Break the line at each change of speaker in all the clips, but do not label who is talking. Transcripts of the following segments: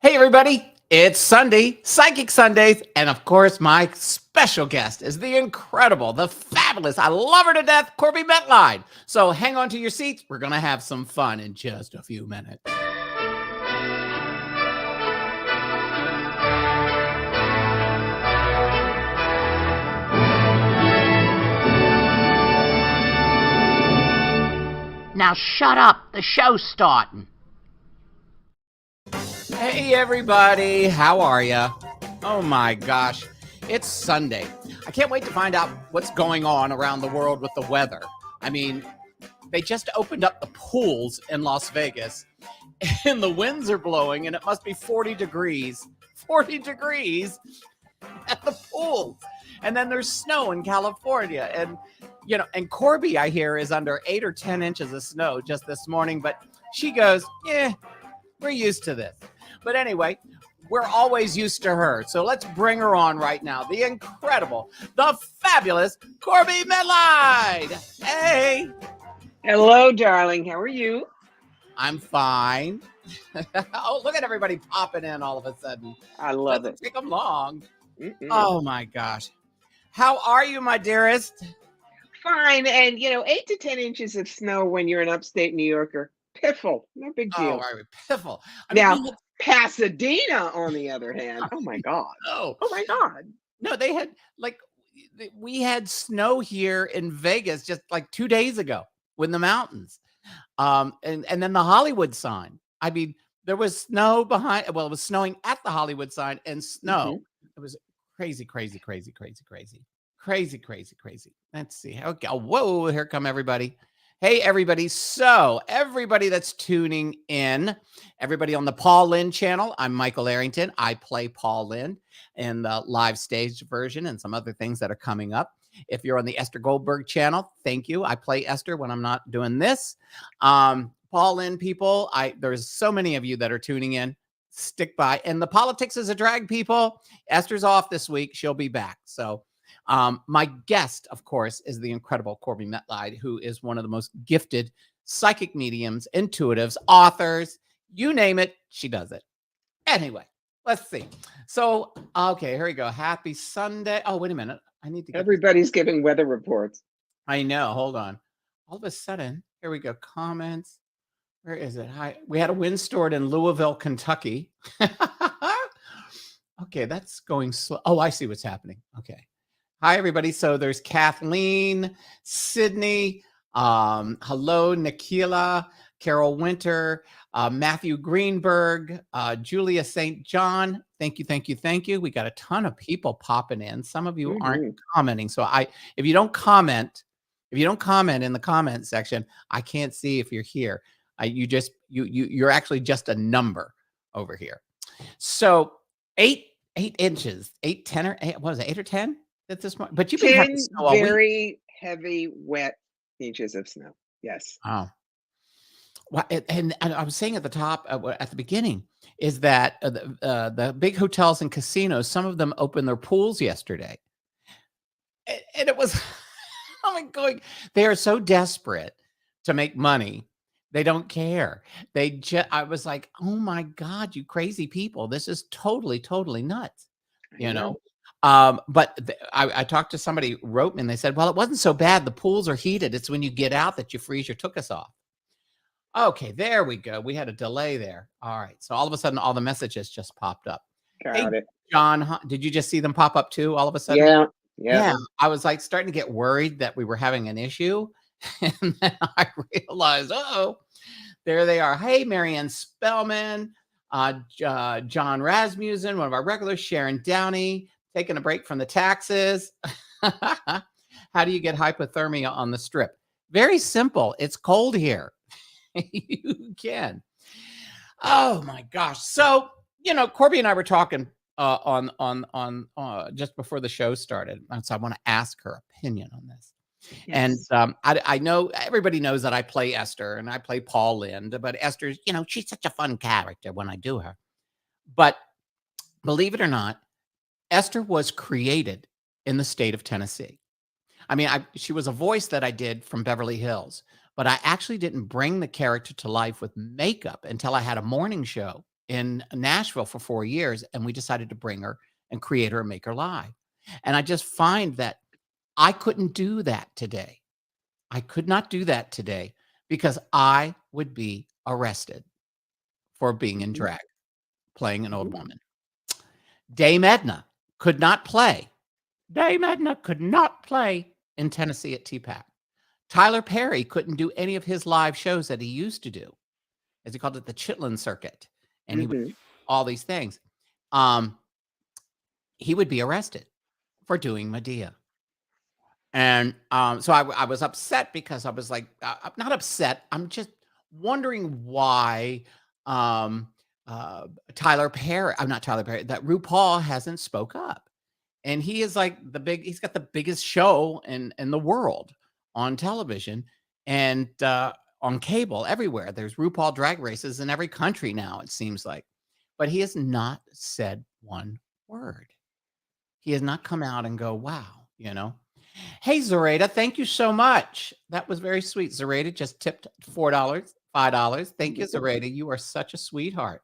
Hey, everybody. It's Sunday, Psychic Sundays. And of course, my special guest is the incredible, the fabulous, I love her to death, Corbie Mitleid. So hang on to your seats. We're going to have some fun in just a few minutes.
Now shut up. The show's starting.
Hey, everybody. How are you? Oh, my gosh. It's Sunday. I can't wait to find out what's going on around the world with the weather. I mean, they just opened up the pools in Las Vegas, and the winds are blowing, and it must be 40 degrees. 40 degrees at the pool. And then there's snow in California. And, and Corbie, I hear, is under 8 or 10 inches of snow just this morning. But she goes, yeah, we're used to this. But anyway, we're always used to her. So let's bring her on right now. The incredible, the fabulous Corbie Mitleid. Hey.
Hello, darling. How are you?
I'm fine. Oh, look at everybody popping in all of a sudden.
I love it.
Take them long. Oh, my gosh. How are you, my dearest?
Fine. And, 8 to 10 inches of snow when you're an upstate New Yorker. Piffle. No big deal.
Oh, right. Piffle.
Now, Pasadena, on the other hand. Oh, my God.
Oh
my God.
No, they had we had snow here in Vegas just like 2 days ago in the mountains. And then the Hollywood sign. I mean, there was snow behind. Well, it was snowing at the Hollywood sign and snow. It was crazy. Let's see. Okay. Oh, whoa, here come everybody. Hey, everybody. So everybody that's tuning in, everybody on the Paul Lynde channel, I'm Michael Airington. I play Paul Lynde in the live stage version and some other things that are coming up. If you're on the Esther Goldberg channel, thank you. I play Esther when I'm not doing this. Paul Lynde people, there's so many of you that are tuning in. Stick by. And the Politics is a Drag people, Esther's off this week. She'll be back. So my guest, of course, is the incredible Corbie Mitleid, who is one of the most gifted psychic mediums, intuitives, authors, you name it, she does it. Anyway, let's see. So, okay, here we go. Happy Sunday. Oh, wait a minute. I need to get
Everybody's giving weather reports.
I know. Hold on. All of a sudden, here we go. Comments. Where is it? Hi. We had a windstorm in Louisville, Kentucky. Okay, that's going slow. Oh, I see what's happening. Okay. Hi, everybody. So there's Kathleen, Sydney, hello, Nikki, Carol Winter, Matthew Greenberg, Julia St. John. Thank you. We got a ton of people popping in. Some of you aren't commenting. So if you don't comment in the comment section, I can't see if you're here. You're actually just a number over here. So 8 inches, 8, 10 or 8, what was it, 8 or 10? At this point, but you've been having snow all
very
week.
heavy, wet inches of snow. Yes.
Oh, well, and I was saying at the top, at the beginning, is that the big hotels and casinos, some of them opened their pools yesterday, and it was, I'm going. They are so desperate to make money, they don't care. I was like, oh my God, you crazy people! This is totally nuts. But I talked to somebody, wrote me, and they said, well, it wasn't so bad. The pools are heated. It's when you get out that you freeze your tuchus off. Okay, there we go. We had a delay there. All right. So all of a sudden, all the messages just popped up.
Got it.
John, did you just see them pop up too all of a sudden?
Yeah.
I was like starting to get worried that we were having an issue. And then I realized, there they are. Hey, Marianne Spellman, John Rasmussen, one of our regulars, Sharon Downey, taking a break from the taxes. How do you get hypothermia on the Strip? Very simple. It's cold here. You can. Oh my gosh. So, Corbie and I were talking on just before the show started. So I want to ask her opinion on this. Yes. And I know everybody knows that I play Esther and I play Paul Lynde, but Esther's, she's such a fun character when I do her. But believe it or not, Esther was created in the state of Tennessee. I mean, she was a voice that I did from Beverly Hills, but I actually didn't bring the character to life with makeup until I had a morning show in Nashville for 4 years, and we decided to bring her and create her and make her live. And I just find that I couldn't do that today. I could not do that today because I would be arrested for being in drag, playing an old woman. Dame Edna could not play. Dame Edna could not play in Tennessee at TPAC. Tyler Perry couldn't do any of his live shows that he used to do, as he called it, the Chitlin circuit. And he would do all these things. He would be arrested for doing Medea. And so I was upset because I was like, I'm not upset. I'm just wondering why Tyler Perry, I'm not Tyler Perry, that RuPaul hasn't spoke up. And he is like he's got the biggest show in the world on television and on cable everywhere. There's RuPaul drag races in every country now, it seems like. But he has not said one word. He has not come out and go, wow, you know. Hey, Zoraida, thank you so much. That was very sweet. Zoraida just tipped $4, $5. Thank you, Zoraida. You are such a sweetheart.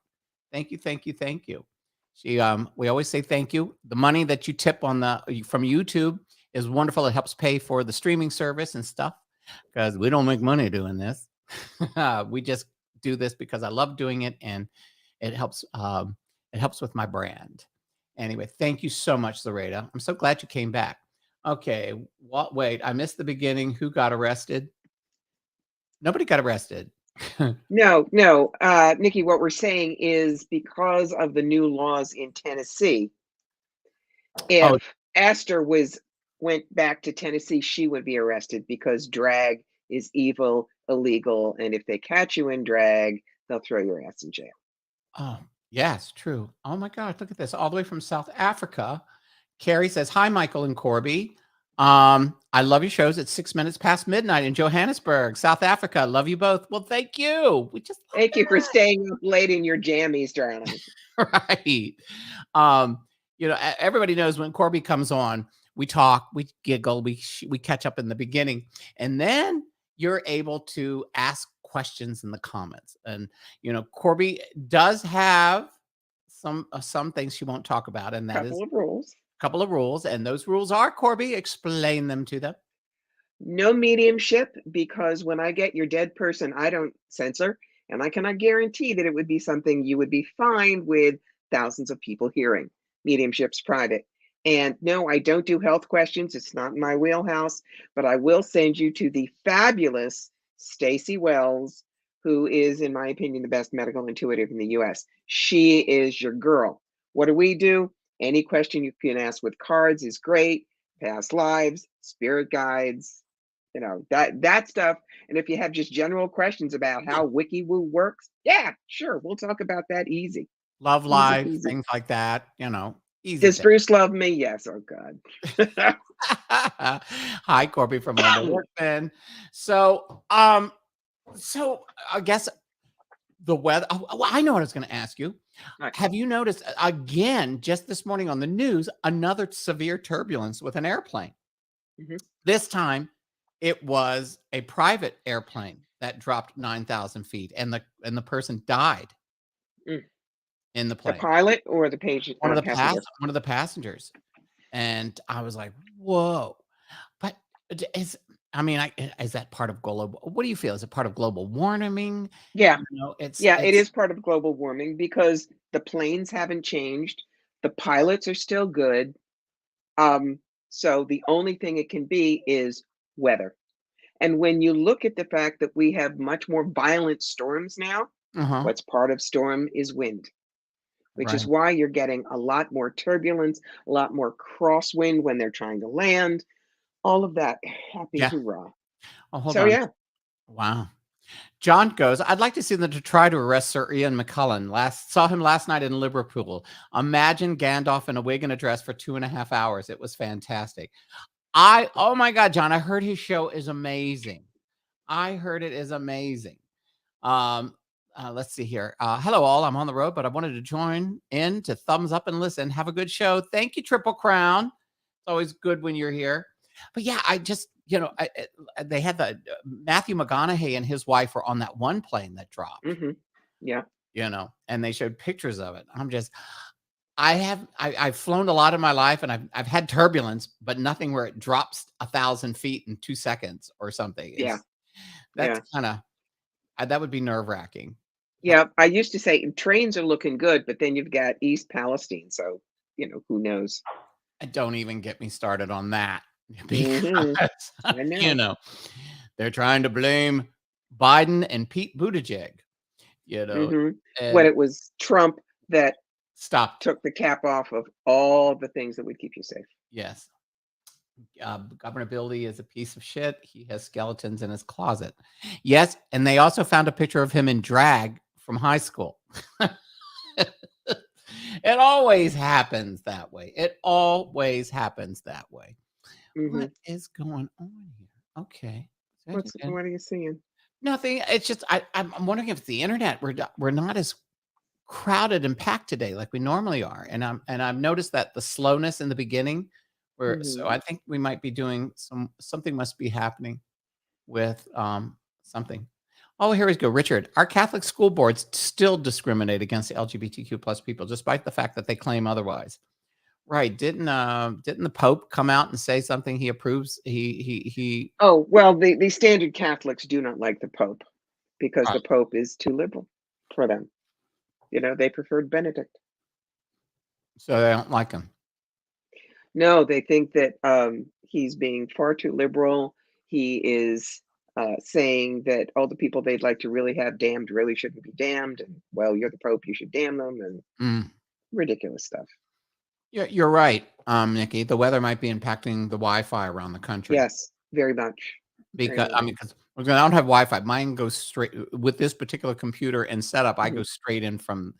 Thank you, thank you, thank you. She, we always say thank you. The money that you tip from YouTube is wonderful. It helps pay for the streaming service and stuff because we don't make money doing this. We just do this because I love doing it, and it helps. It helps with my brand. Anyway, thank you so much, Zoraida. I'm so glad you came back. Okay, wait, I missed the beginning. Who got arrested? Nobody got arrested.
No. Nikki, what we're saying is because of the new laws in Tennessee, if Esther went back to Tennessee, she would be arrested because drag is evil, illegal, and if they catch you in drag, they'll throw your ass in jail.
Oh, yes, true. Oh my God, look at this. All the way from South Africa. Carrie says, hi, Michael and Corbie. I love your shows at 6 minutes past midnight in Johannesburg, South Africa. Love you both. Well, thank you. We just
thank you for staying up late in your jammies, darling.
Right. You know, everybody knows when Corbie comes on, we talk, we giggle, we catch up in the beginning, and then you're able to ask questions in the comments. And you know, Corbie does have some things she won't talk about, and that is couple of rules, and those rules are, Corbie, explain them to them.
No mediumship, because when I get your dead person, I don't censor, and I cannot guarantee that it would be something you would be fine with thousands of people hearing. Mediumship's private. And no, I don't do health questions. It's not in my wheelhouse, but I will send you to the fabulous Stacy Wells, who is, in my opinion, the best medical intuitive in the US. She is your girl. What do we do? Any question you can ask with cards is great. Past lives, spirit guides, you know, that stuff. And if you have just general questions about how WikiWoo works, yeah, sure, we'll talk about that easy.
Love life, things like that, you know. Easy.
Does Bruce love me? Yes. Oh God.
Hi, Corbie from Wonder Workman. So I guess the weather. Oh, I know what I was going to ask you. Right. Have you noticed again, just this morning on the news, another severe turbulence with an airplane? This time it was a private airplane that dropped 9,000 feet and the person died in the plane. The
pilot or the patient?
One of the passengers. And I was like, whoa. But is that part of global? What do you feel? Is it part of global warming?
Yeah.
You know, it
is part of global warming because the planes haven't changed. The pilots are still good. So the only thing it can be is weather. And when you look at the fact that we have much more violent storms now, what's part of storm is wind, which is why you're getting a lot more turbulence, a lot more crosswind when they're trying to land. All of that. Happy hoorah.
Oh, hold on. Yeah. Wow. John goes, I'd like to see them to try to arrest Sir Ian McKellen. Saw him last night in Liverpool. Imagine Gandalf in a wig and a dress for 2.5 hours. It was fantastic. Oh my God, John, I heard his show is amazing. I heard it is amazing. Let's see here. Hello all, I'm on the road, but I wanted to join in to thumbs up and listen. Have a good show. Thank you, Triple Crown. It's always good when you're here. But yeah, I just, you know, they had Matthew McConaughey and his wife were on that one plane that dropped.
Yeah.
and they showed pictures of it. I've flown a lot in my life, and I've had turbulence, but nothing where it drops 1,000 feet in 2 seconds or something.
Yeah.
That's
Yeah.
kind of, that would be nerve wracking.
Yeah. I used to say trains are looking good, but then you've got East Palestine. So, who knows?
Don't even get me started on that
Mhm.
because,
I know.
they're trying to blame Biden and Pete Buttigieg,
When
and
it was Trump that
stop.
took the cap off of all the things that would keep you safe.
Yes. Governor Billy is a piece of shit. He has skeletons in his closet. Yes, and they also found a picture of him in drag from high school. It always happens that way. It always happens that way. What is going on here? Okay.
What are you seeing?
Nothing. It's just I'm wondering if it's the internet. We're not as crowded and packed today like we normally are, and I've noticed that the slowness in the beginning. So I think we might be doing something must be happening with something. Oh, here we go, Richard. Our Catholic school boards still discriminate against LGBTQ plus people, despite the fact that they claim otherwise. Right? Didn't the Pope come out and say something he approves? He.
Oh, well, the standard Catholics do not like the Pope because the Pope is too liberal for them. They preferred Benedict.
So they don't like him.
No, they think that he's being far too liberal. He is saying that all the people they'd like to really have damned really shouldn't be damned. And, well, you're the Pope, you should damn them, and ridiculous stuff.
Yeah, you're right, Nikki. The weather might be impacting the Wi-Fi around the country.
Yes, very much.
Because because I don't have Wi-Fi. Mine goes straight with this particular computer and setup. I go straight in from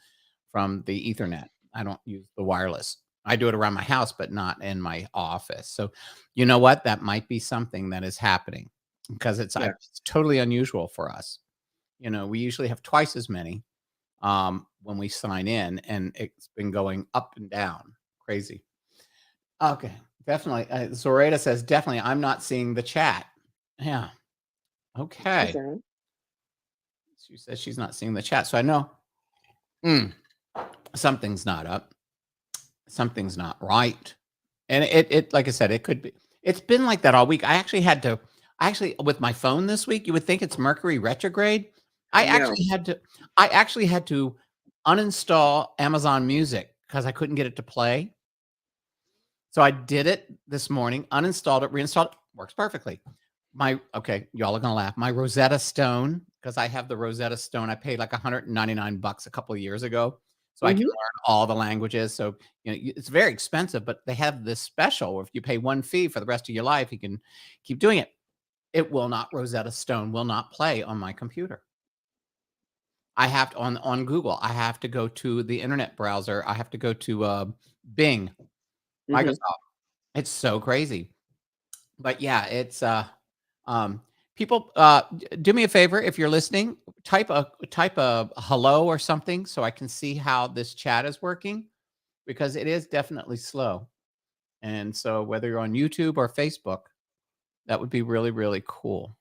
the Ethernet. I don't use the wireless. I do it around my house, but not in my office. So, you know what? That might be something that is happening because it's totally unusual for us. We usually have twice as many when we sign in, and it's been going up and down. Crazy. Okay, definitely. Zoraida says, definitely, I'm not seeing the chat. Yeah. Okay. She says she's not seeing the chat. So I know something's not up. Something's not right. And it like I said, it could be. It's been like that all week. I actually with my phone this week, you would think it's Mercury retrograde. I actually had to uninstall Amazon Music because I couldn't get it to play. So I did it this morning, uninstalled it, reinstalled it, works perfectly. Y'all are gonna laugh. My Rosetta Stone, because I have the Rosetta Stone. I paid like $199 a couple of years ago, so I can learn all the languages. So it's very expensive, but they have this special where if you pay one fee for the rest of your life, you can keep doing it. It will not Rosetta Stone will not play on my computer. I have to on Google. I have to go to the internet browser. I have to go to Bing, Microsoft. It's so crazy, but yeah, it's people do me a favor if you're listening, type a hello or something so I can see how this chat is working because it is definitely slow. And so whether you're on YouTube or Facebook, that would be really, really cool.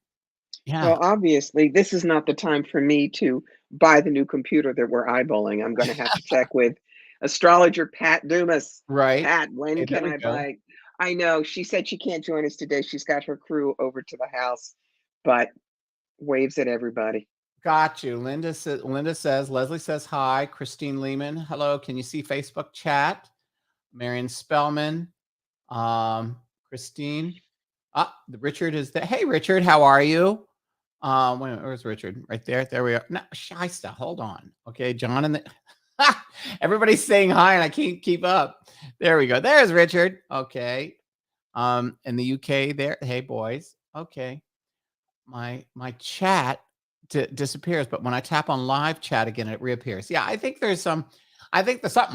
Yeah.
Well, obviously, this is not the time for me to buy the new computer that we're eyeballing. I'm going to have to check with astrologer Pat Dumas.
Right.
Pat, when can I buy? I know she said she can't join us today. She's got her crew over to the house, but waves at everybody.
Got you. Linda says, Leslie says hi. Christine Lehman, hello. Can you see Facebook chat? Marion Spellman, Christine. Richard is there. Hey, Richard, how are you? Where's Richard? Right there. There we are. No, Shysta, hold on. Okay, John and everybody's saying hi, and I can't keep up. There we go. There's Richard. Okay. In the UK there. Hey, boys. Okay. My chat disappears, but when I tap on live chat again, it reappears. Yeah, I think there's something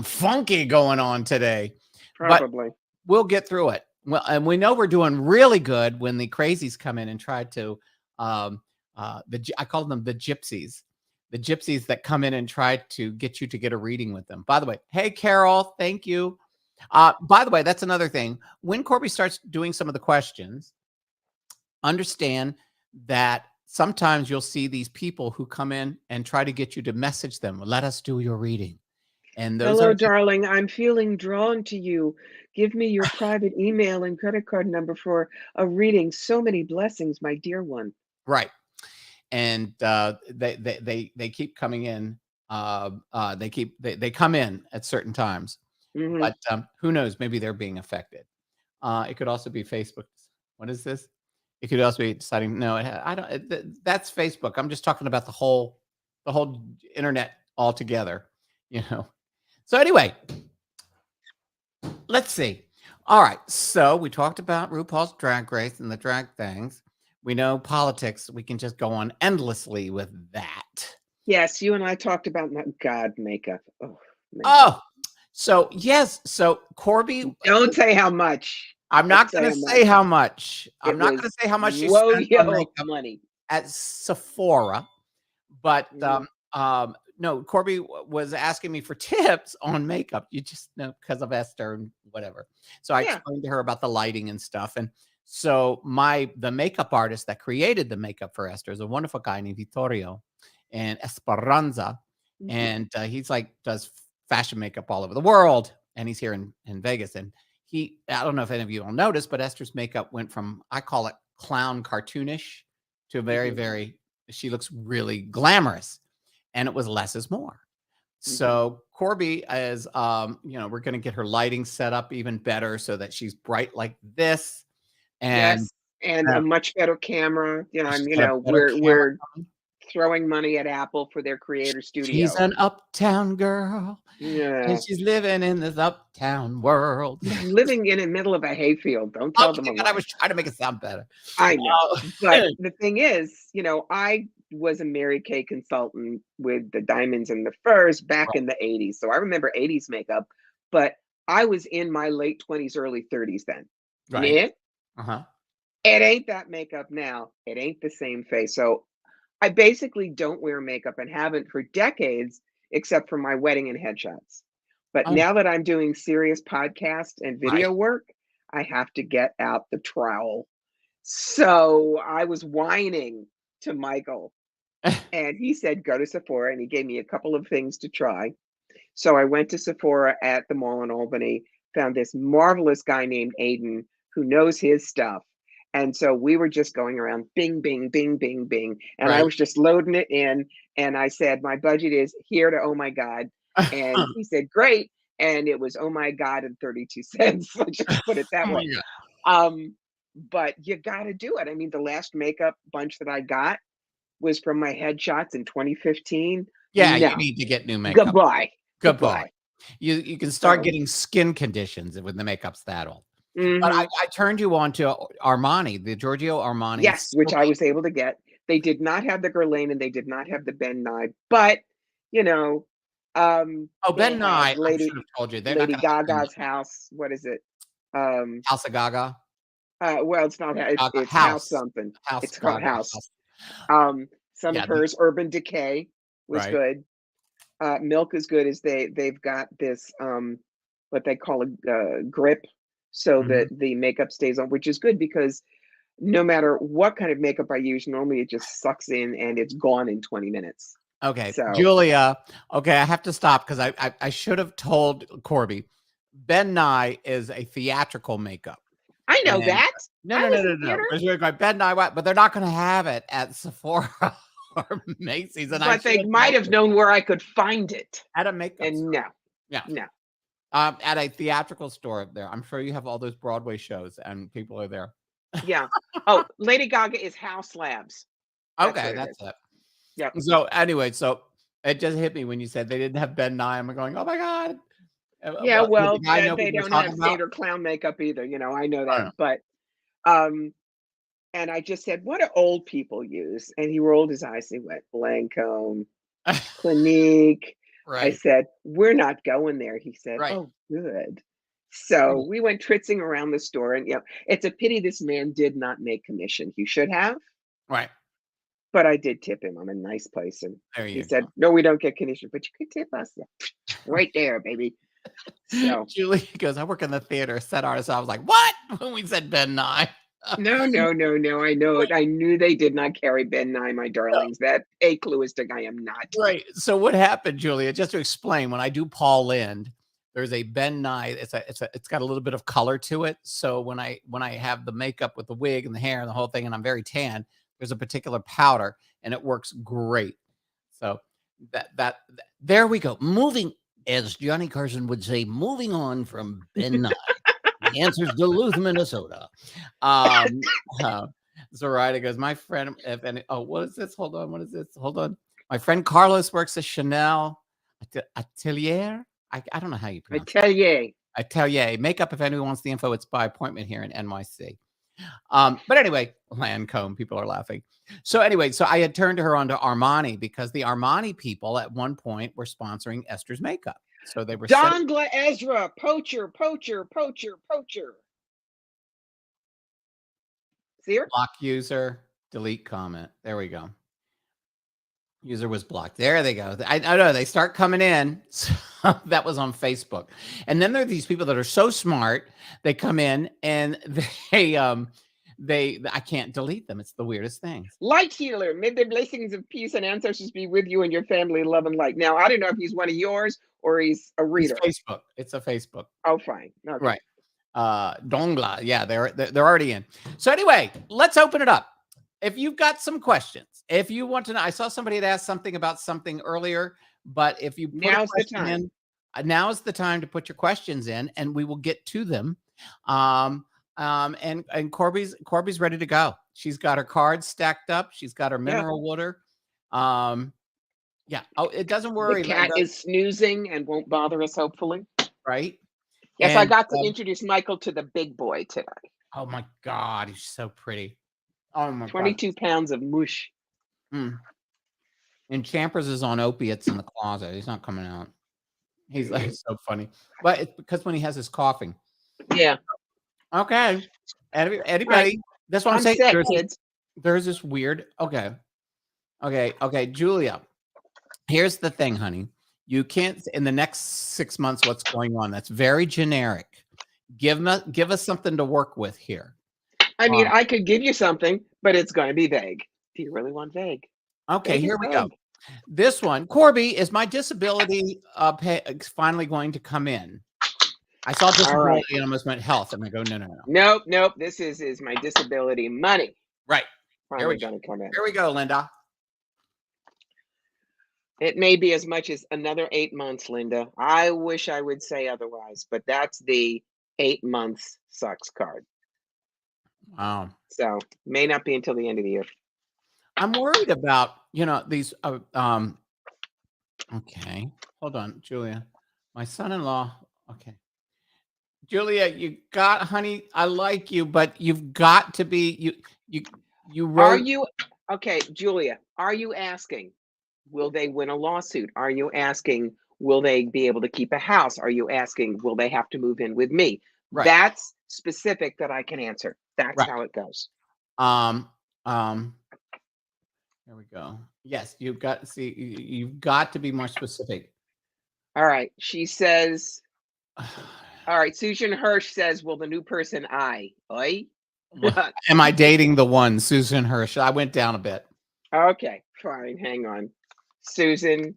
funky going on today.
Probably.
But we'll get through it. Well, and we know we're doing really good when the crazies come in and try to I call them the gypsies. The gypsies that come in and try to get you to get a reading with them. By the way, hey, Carol, thank you. By the way, that's another thing. When Corbie starts doing some of the questions, understand that sometimes you'll see these people who come in and try to get you to message them. Let us do your reading. And those
Hello,
are
darling. I'm feeling drawn to you. Give me your private email and credit card number for a reading. So many blessings, my dear one.
right. And they keep coming in. They come in at certain times,
Mhm.
but who knows? Maybe they're being affected. It could also be Facebook. What is this? It could also be deciding. No, I don't. That's Facebook. I'm just talking about the whole internet altogether. You know. So anyway, let's see. All right. So we talked about RuPaul's Drag Race and the drag things. We know politics. We can just go on endlessly with that.
Yes, you and I talked about God makeup. Oh, makeup.
Oh, so yes. So Corbie,
Don't say how much.
I'm not going to say how much. I'm
It
not going to
was
say how much she spent on
yo
makeup
money.
at Sephora, but
Mhm.
no, Corbie was asking me for tips on makeup. You just know because of Esther and whatever. So I
Yeah.
explained to her about the lighting and stuff. And so the makeup artist that created the makeup for Esther is a wonderful guy named Vittorio and Esperanza.
Mhm.
And he's like does fashion makeup all over the world. And he's here in Vegas. And I don't know if any of you will notice, but Esther's makeup went from, I call it clown cartoonish to very,
Mhm.
very, she looks really glamorous. And it was less is more. So Corbie is, we're going to get her lighting set up even better so that she's bright like this. And
Yes, and a much better camera.
she's
And
got a better camera
we're
coming.
throwing money at Apple for their creator
She's
studio.
an uptown girl.
Yeah.
And she's living in this uptown world.
Living in the middle of a hayfield. Don't tell them a
I
lie.
was trying to make it sound better.
I know. But
Uh,
the thing is, I was a Mary Kay consultant with the diamonds and the furs back in the 80s. So I remember 80s makeup, but I was in my late 20s, early 30s then.
right.
Yeah.
Uh-huh.
It ain't that makeup now. It ain't the same face. So I basically don't wear makeup and haven't for decades, except for my wedding and headshots. But
Oh,
now that I'm doing serious podcast and
right.
video work, I have to get out the trowel. So I was whining to Michael, and he said, go to Sephora, and he gave me a couple of things to try. So I went to Sephora at the mall in Albany, found this marvelous guy named Aiden who knows his stuff. And so we were just going around bing, bing, bing, bing, bing. And I
Right.
was just loading it in. And I said, my budget is here to oh my God. And he said, great. And it was oh my God and 32 cents. Let's just put it that
Oh my
way.
God.
But you got to do it. I mean, the last makeup bunch that I got was from my headshots in 2015.
Yeah, you
No,
need to get new makeup.
goodbye.
Goodbye. You can start
So,
getting skin conditions when the makeup's that old. But
mhm.
I turned you on to Armani, the Giorgio Armani
Yes, which I
smoking.
was able to get. They did not have the Guerlain and they did not have the Ben Nye, but you know,
Oh,
they
Ben
have
Nye, I should have told you. They're not
Lady
gonna have Ben Nye.
Gaga's house. What is it? Um,
House of Gaga?
well, it's not
Gaga
it's House
House.
something.
House
It's called
Gaga
House.
House.
Some of
Yeah,
hers, Urban Decay, was
right.
good. Milk is good as they've got this what they call a grip so that
Mhm.
the makeup stays on, which is good because no matter what kind of makeup I use, normally it just sucks in and it's gone in 20 minutes.
Okay,
So
Julia. Okay, I have to stop because I should have told Corbie. Ben Nye is a theatrical makeup.
I know
And
that.
no,
I
no, no,
was
no,
in
no.
theater,
Because you're going Ben Nye, but they're not going to have it at Sephora or Macy's, and I
but
should
they
have
might
told
have
you
known where I could find it.
at a makeup
And
store.
no,
Yeah,
no.
at a theatrical store up there. I'm sure you have all those Broadway shows, and people are there.
Yeah. Oh, Lady Gaga is House Labs. That's
Okay,
what it is.
that's it.
Yep.
So anyway, so it just hit me when you said they didn't have Ben Nye. I'm going, oh my god.
Yeah,
Did the
well,
guy know what
they
you were
don't have
talking about?
theater clown makeup either. I know
Oh,
that. But um and I just said, what do old people use? And he rolled his eyes and he went, Lancome,
no.
Clinique. I
Right,
said, we're not going there. He said,
right.
oh, good. So we went tritzing around the store, and it's a pity this man did not make commission. He should have,
Right.
but I did tip him. I'm a nice place, and
There
he
you
said,
go.
no, we don't get commission, but you could tip us. Right there, baby. So
Julie goes, I work in the theater, set artist. I was like, what? When we said Ben Nye.
No, no, no, no. I know it. I knew they did not carry Ben Nye, my darlings. That a cluistic I am not.
Right. So what happened, Julia? Just to explain, when I do Paul Lind, there's a Ben Nye. It's got a little bit of color to it. So when I have the makeup with the wig and the hair and the whole thing, and I'm very tan, there's a particular powder, and it works great. So there we go. Moving, as Johnny Carson would say, moving on from Ben Nye. The answer is Duluth, Minnesota. Zoraida goes, my friend, if any, oh, what is this? Hold on. What is this? Hold on. My friend Carlos works at Chanel Atelier. I don't know how you pronounce it. Atelier. Makeup, if anyone wants the info, it's by appointment here in NYC. But anyway, Lancome, people are laughing. So anyway, so I had turned her on to Armani because the Armani people at one point were sponsoring Esther's makeup. So they were
Dongla Ezra, poacher. See her?
Block user, delete comment. There we go. User was blocked. There they go. I know they start coming in. So that was on Facebook. And then there are these people that are so smart. They come in and I can't delete them. It's the weirdest thing.
Light healer, may the blessings of peace and ancestors be with you and your family, love and light. Now, I don't know if he's one of yours or he's a reader.
It's Facebook. It's a Facebook.
Oh, fine. Okay.
Right. Dongla. Yeah, they're already in. So anyway, let's open it up. If you've got some questions, if you want to know, I saw somebody had asked something about something earlier, but if you put
now's the time.
Now is the time to put your questions in, and we will get to them. And Corbie's ready to go. She's got her cards stacked up. She's got her mineral water. Yeah. Oh, it doesn't worry.
The cat is snoozing and won't bother us, hopefully.
Right.
Yes, and I got to introduce Michael to the big boy today.
Oh my God, he's so pretty. Oh my
22 pounds of mush.
And Champers is on opiates in the closet. He's not coming out. He's like so funny. But it's because when he has his coughing.
Yeah.
Okay. Anybody?
Right.
That's what I'm saying. There's this weird. Okay. Julia, here's the thing, honey. You can't in the next 6 months. What's going on? That's very generic. Give us something to work with here.
I mean, I could give you something, but it's going to be vague. Do you really want vague?
Okay, here we go. This one, Corbie, is my disability finally going to come in? I saw disability and almost went health, and I go, no.
Nope. This is my disability money.
Right.
Finally going to come in.
Here we go, Linda.
It may be as much as another 8 months, Linda. I wish I would say otherwise, but that's the 8 months sucks card.
Wow.
So may not be until the end of the year.
I'm worried about, these, okay. Hold on, Julia. My son-in-law. Okay. Julia, honey, I like you, but you've got to be, you wrote.
Are you, okay, Julia, are you asking, will they win a lawsuit? Are you asking, will they be able to keep a house? Are you asking, will they have to move in with me? Right. That's specific that I can answer. That's how it goes.
There we go. Yes, you've got to be more specific.
All right. She says, all right. Susan Hirsch says, will the new person Oi?
Am I dating the one, Susan Hirsch? I went down a bit.
Okay, fine. Hang on. Susan,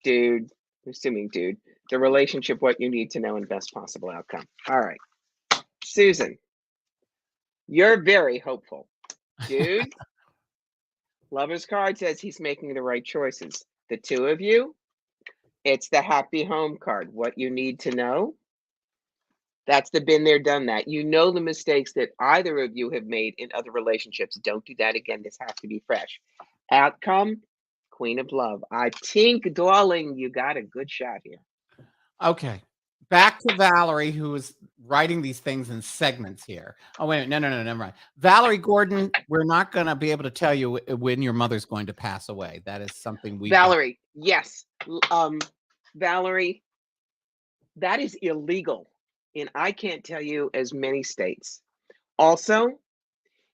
dude, assuming dude, the relationship, what you need to know and best possible outcome. All right. Susan, you're very hopeful. Dude, Lover's card says he's making the right choices. The two of you, it's the happy home card. What you need to know, that's the been there, done that. You know the mistakes that either of you have made in other relationships. Don't do that again. This has to be fresh. Outcome, Queen of Love. I think, darling, you got a good shot here.
Okay. Back to Valerie, who is writing these things in segments here. Oh, wait, no, never mind. Valerie Gordon, we're not going to be able to tell you when your mother's going to pass away. That is something we...
Valerie, yes. Valerie, that is illegal. And I can't tell you as many states. Also,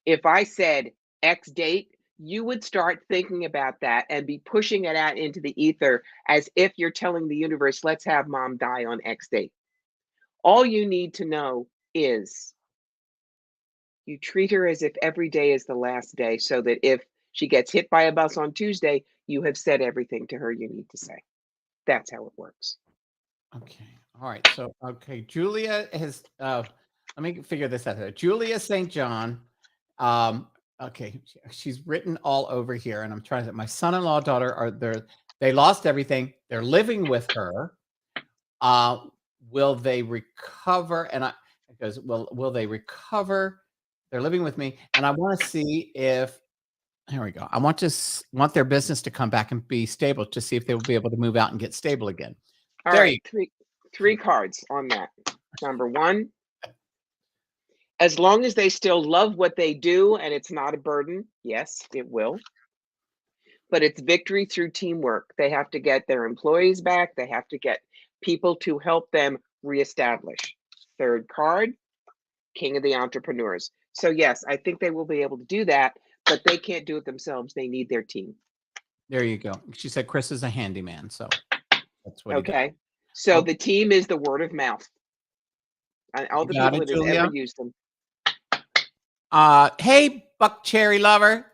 if I said X date, you would start thinking about that and be pushing it out into the ether as if you're telling the universe, let's have mom die on X date. All you need to know is You treat her as if every day is the last day, so that if she gets hit by a bus on Tuesday, you have said everything to her you need to say. That's how it works.
Okay. All right. So, okay. Julia has, let me figure this out here. Julia St. John. Okay. She's written all over here, and I'm trying to, my son-in-law, daughter are there. They lost everything. They're living with her. Will they recover? And it goes, well, will they recover? They're living with me. And I want to see if, here we go. I want their business to come back and be stable to see if they will be able to move out and get stable again.
All
There
right, three cards on that. Number one, as long as they still love what they do and it's not a burden, yes, it will. But it's victory through teamwork. They have to get their employees back. They have to get people to help them reestablish. Third card, King of the Entrepreneurs. So yes, I think they will be able to do that, but they can't do it themselves. They need their team.
There you go. She said Chris is a handyman, so that's what.
Okay. So the team is the word of mouth. And all the people that have ever used them.
Hey, Buck Cherry lover.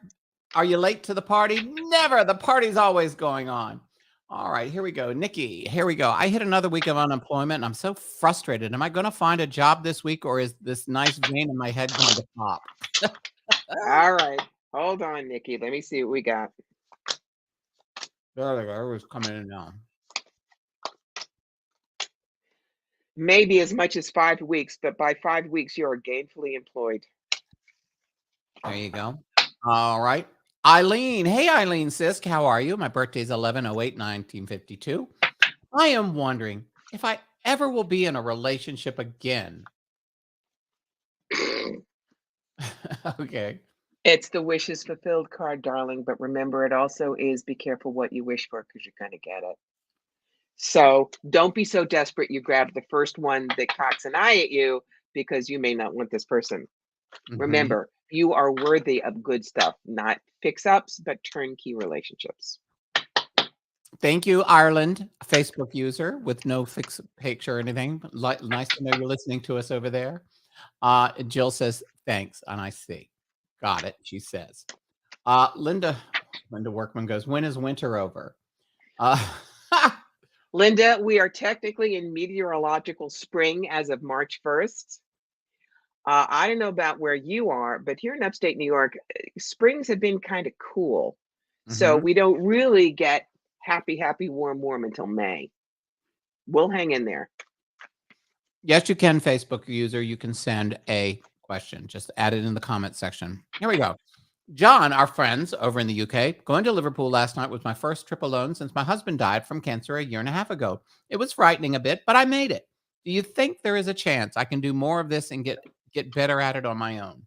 Are you late to the party? Never. The party's always going on. All right, here we go. Nikki, here we go. I hit another week of unemployment, and I'm so frustrated. Am I going to find a job this week, or is this nice vein in my head going to pop?
All right. Hold on, Nikki. Let me see what we got.
There they go. Everyone's coming in now.
Maybe as much as 5 weeks, but by 5 weeks, you are gainfully employed.
There you go. All right. Eileen. Hey, Eileen Sisk. How are you? My birthday is 11/08/1952. I am wondering if I ever will be in a relationship again. Okay.
It's the wishes fulfilled card, darling. But remember, it also is be careful what you wish for because you're going to get it. So don't be so desperate you grab the first one that cocks an eye at you because you may not want this person. Mm-hmm. Remember, you are worthy of good stuff, not fix-ups, but turnkey relationships.
Thank you, Ireland, a Facebook user with no fix picture or anything. Nice to know you're listening to us over there. Jill says, thanks, and I see. Got it, she says. Linda Workman goes, when is winter over?
Linda, we are technically in meteorological spring as of March 1st. I don't know about where you are, but here in upstate New York, springs have been kind of cool. So we don't really get happy, warm until May. We'll hang in there.
Yes, you can, Facebook user. You can send a question. Just add it in the comment section. Here we go. John, our friends over in the UK, going to Liverpool last night was my first trip alone since my husband died from cancer a year and a half ago. It was frightening a bit, but I made it. Do you think there is a chance I can do more of this and get better at it on my own?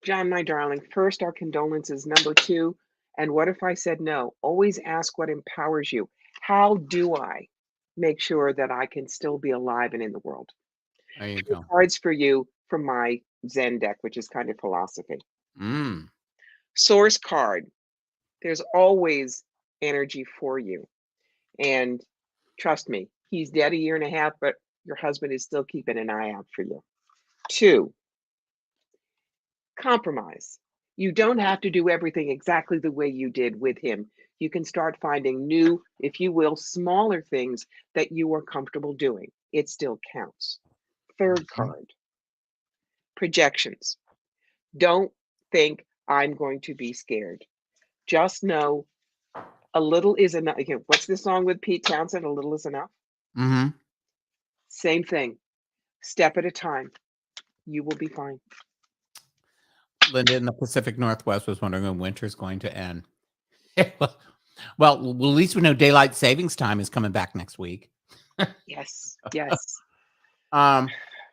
John, my darling, first, our condolences. Number two, and what if I said no? Always ask what empowers you. How do I make sure that I can still be alive and in the world?
There you go.
Cards for you from my Zen deck, which is kind of philosophy. Source card. There's always energy for you. And trust me, he's dead a year and a half, but your husband is still keeping an eye out for you. 2, compromise. You don't have to do everything exactly the way you did with him. You can start finding new, if you will, smaller things that you are comfortable doing. It still counts. Third card, projections. Don't think I'm going to be scared. Just know a little is enough. Again, what's the song with Pete Townsend? A little is enough. Same thing. Step at a time. You will be fine.
Linda in the Pacific Northwest was wondering when winter's going to end. Well, at least we know daylight savings time is coming back next week.
Yes. Yes.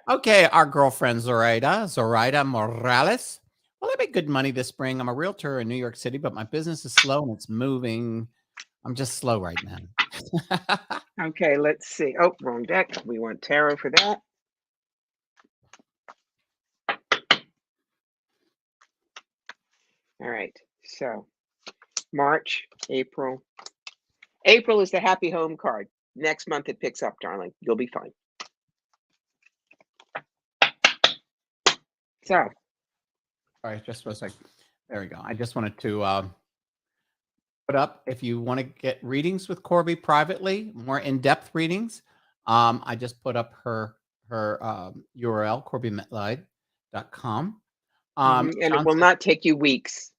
Okay, our girlfriend Zoraida Morales. Well, I make good money this spring. I'm a realtor in New York City, but my business is slow and it's moving. I'm just slow right now.
Okay, let's see. Oh, wrong deck. We want tarot for that. All right, so March, April. April is the happy home card. Next month it picks up, darling. You'll be fine. So
Sorry, just was like, there we go. I just wanted to put up, if you want to get readings with Corbie privately, more in-depth readings, I just put up her URL, CorbieMitleid.com.
And it
John
will
said,
not take you weeks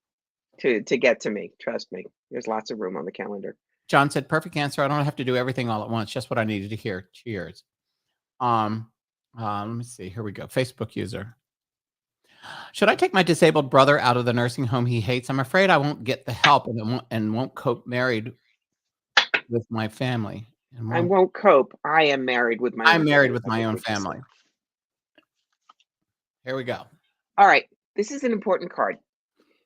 to get to me. Trust me. There's lots of room on the calendar.
John said, perfect answer. I don't have to do everything all at once. Just what I needed to hear. Cheers. Let me see. Here we go. Facebook user. Should I take my disabled brother out of the nursing home he hates? I'm afraid I won't get the help and won't cope married with my family.
I won't cope. I am married with my
I'm
own
married
family.
with my own family. Here we go.
All right. This is an important card.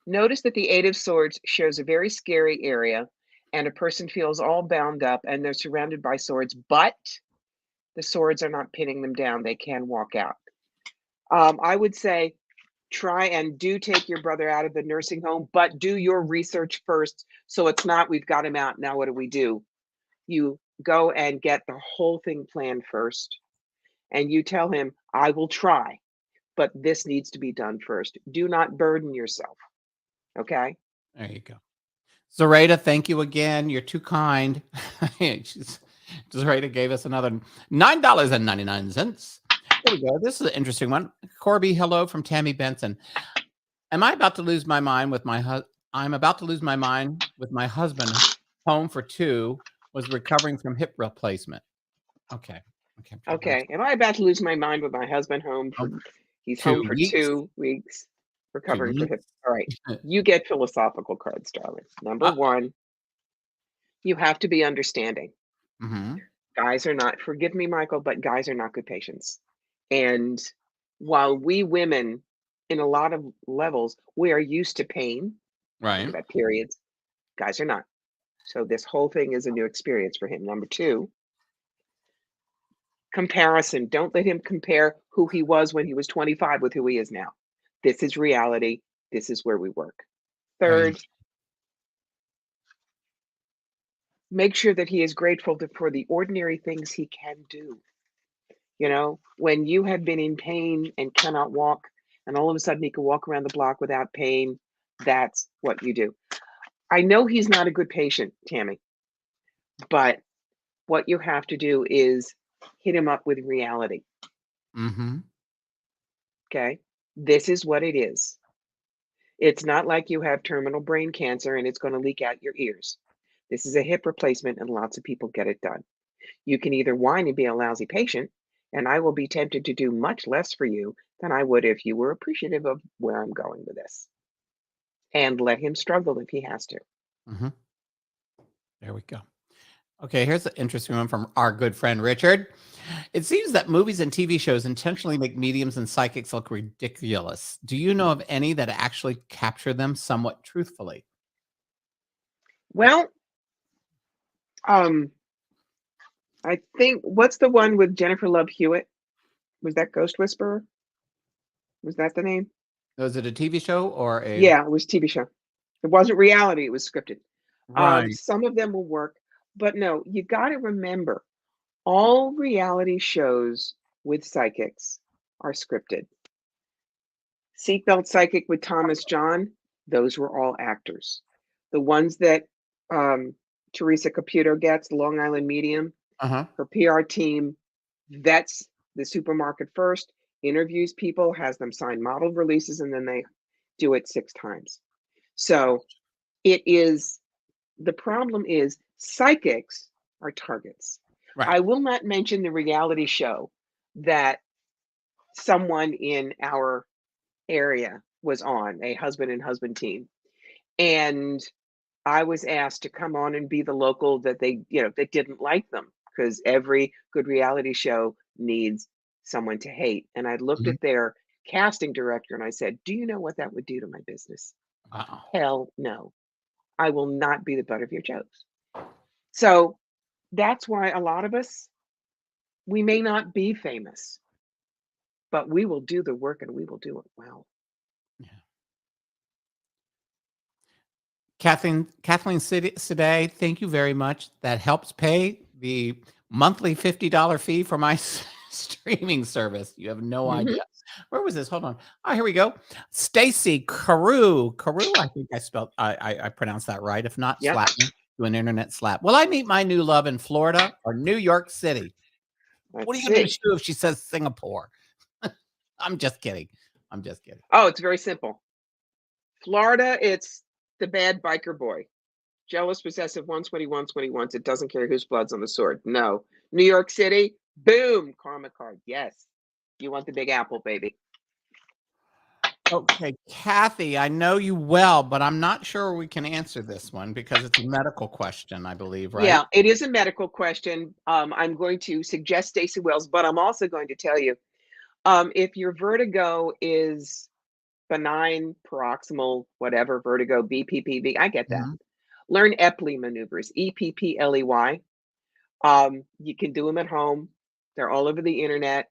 Notice that the Eight of Swords shows a very scary area and a person feels all bound up and they're surrounded by swords, but the swords are not pinning them down. They can walk out. I would say try and do take your brother out of the nursing home, but do your research first. So it's not, we've got him out. Now what do? You go and get the whole thing planned first. And you tell him, I will try, but this needs to be done first. Do not burden yourself. Okay?
There you go. Zoraida, thank you again. You're too kind. Zoraida gave us another $9.99. There we go. This is an interesting one. Corbie, hello from Tammy Benson. I'm about to lose my mind with my husband. Home for 2, was recovering from hip replacement. Okay.
Am I about to lose my mind with my husband home? He's home for 2 weeks, recovering from hip. All right. You get philosophical cards, darling. Number 1, you have to be understanding.
Mm-hmm.
Guys are not, forgive me, Michael, but guys are not good patients. And while we women, in a lot of levels, we are used to pain,
right?
About periods, guys are not. So this whole thing is a new experience for him. Number 2, comparison. Don't let him compare who he was when he was 25 with who he is now. This is reality. This is where we work. 3rd, make sure that he is grateful for the ordinary things he can do. You know, when you have been in pain and cannot walk, and all of a sudden he can walk around the block without pain, that's what you do. I know he's not a good patient, Tammy, but what you have to do is hit him up with reality.
Mm-hmm.
Okay? This is what it is. It's not like you have terminal brain cancer and it's going to leak out your ears. This is a hip replacement and lots of people get it done. You can either whine and be a lousy patient, and I will be tempted to do much less for you than I would if you were appreciative of where I'm going with this. And let him struggle if he has to.
Mm-hmm. There we go. Okay, here's an interesting one from our good friend Richard. It seems that movies and TV shows intentionally make mediums and psychics look ridiculous. Do you know of any that actually capture them somewhat truthfully?
Well, I think, what's the one with Jennifer Love Hewitt? Was that Ghost Whisperer? Was that the name?
Was it a TV show or a?
Yeah, it was TV show. It wasn't reality, it was scripted.
Right.
Some of them will work, but no, you got to remember, all reality shows with psychics are scripted. Seatbelt Psychic with Thomas John, those were all actors. The ones that Teresa Caputo gets, Long Island Medium, her PR team vets the supermarket first, interviews people, has them sign model releases, and then they do it 6 times. So it is, the problem is psychics are targets.
Right.
I will not mention the reality show that someone in our area was on, a husband and husband team. And I was asked to come on and be the local that they didn't like them, because every good reality show needs someone to hate. And I looked at their casting director and I said, do you know what that would do to my business?
Wow.
Hell no. I will not be the butt of your jokes. So that's why a lot of us, we may not be famous, but we will do the work and we will do it well.
Yeah. Kathleen Sade, thank you very much. That helps pay the monthly $50 fee for my streaming service. You have no idea. Where was this? Hold on. Oh, here we go. Stacy Carew. Carew, I think I pronounced that right. If not,
Yep.
slap me. Do an internet slap. Will I meet my new love in Florida or New York City? What are
Let's
you going to
see.
do if she says Singapore? I'm just kidding. I'm just kidding.
Oh, it's very simple. Florida, it's the bad biker boy. Jealous, possessive, once what he wants, when he wants. It doesn't care whose blood's on the sword. No. New York City, boom, karma card. Yes. You want the Big Apple, baby.
Okay, Kathy, I know you well, but I'm not sure we can answer this one because it's a medical question, I believe, right?
Yeah, it is a medical question. I'm going to suggest Stacy Wells, but I'm also going to tell you, if your vertigo is benign, paroxysmal, whatever, vertigo, BPPV, I get that.
Mhm.
Learn Epley maneuvers, EPPLEY. You can do them at home. They're all over the internet,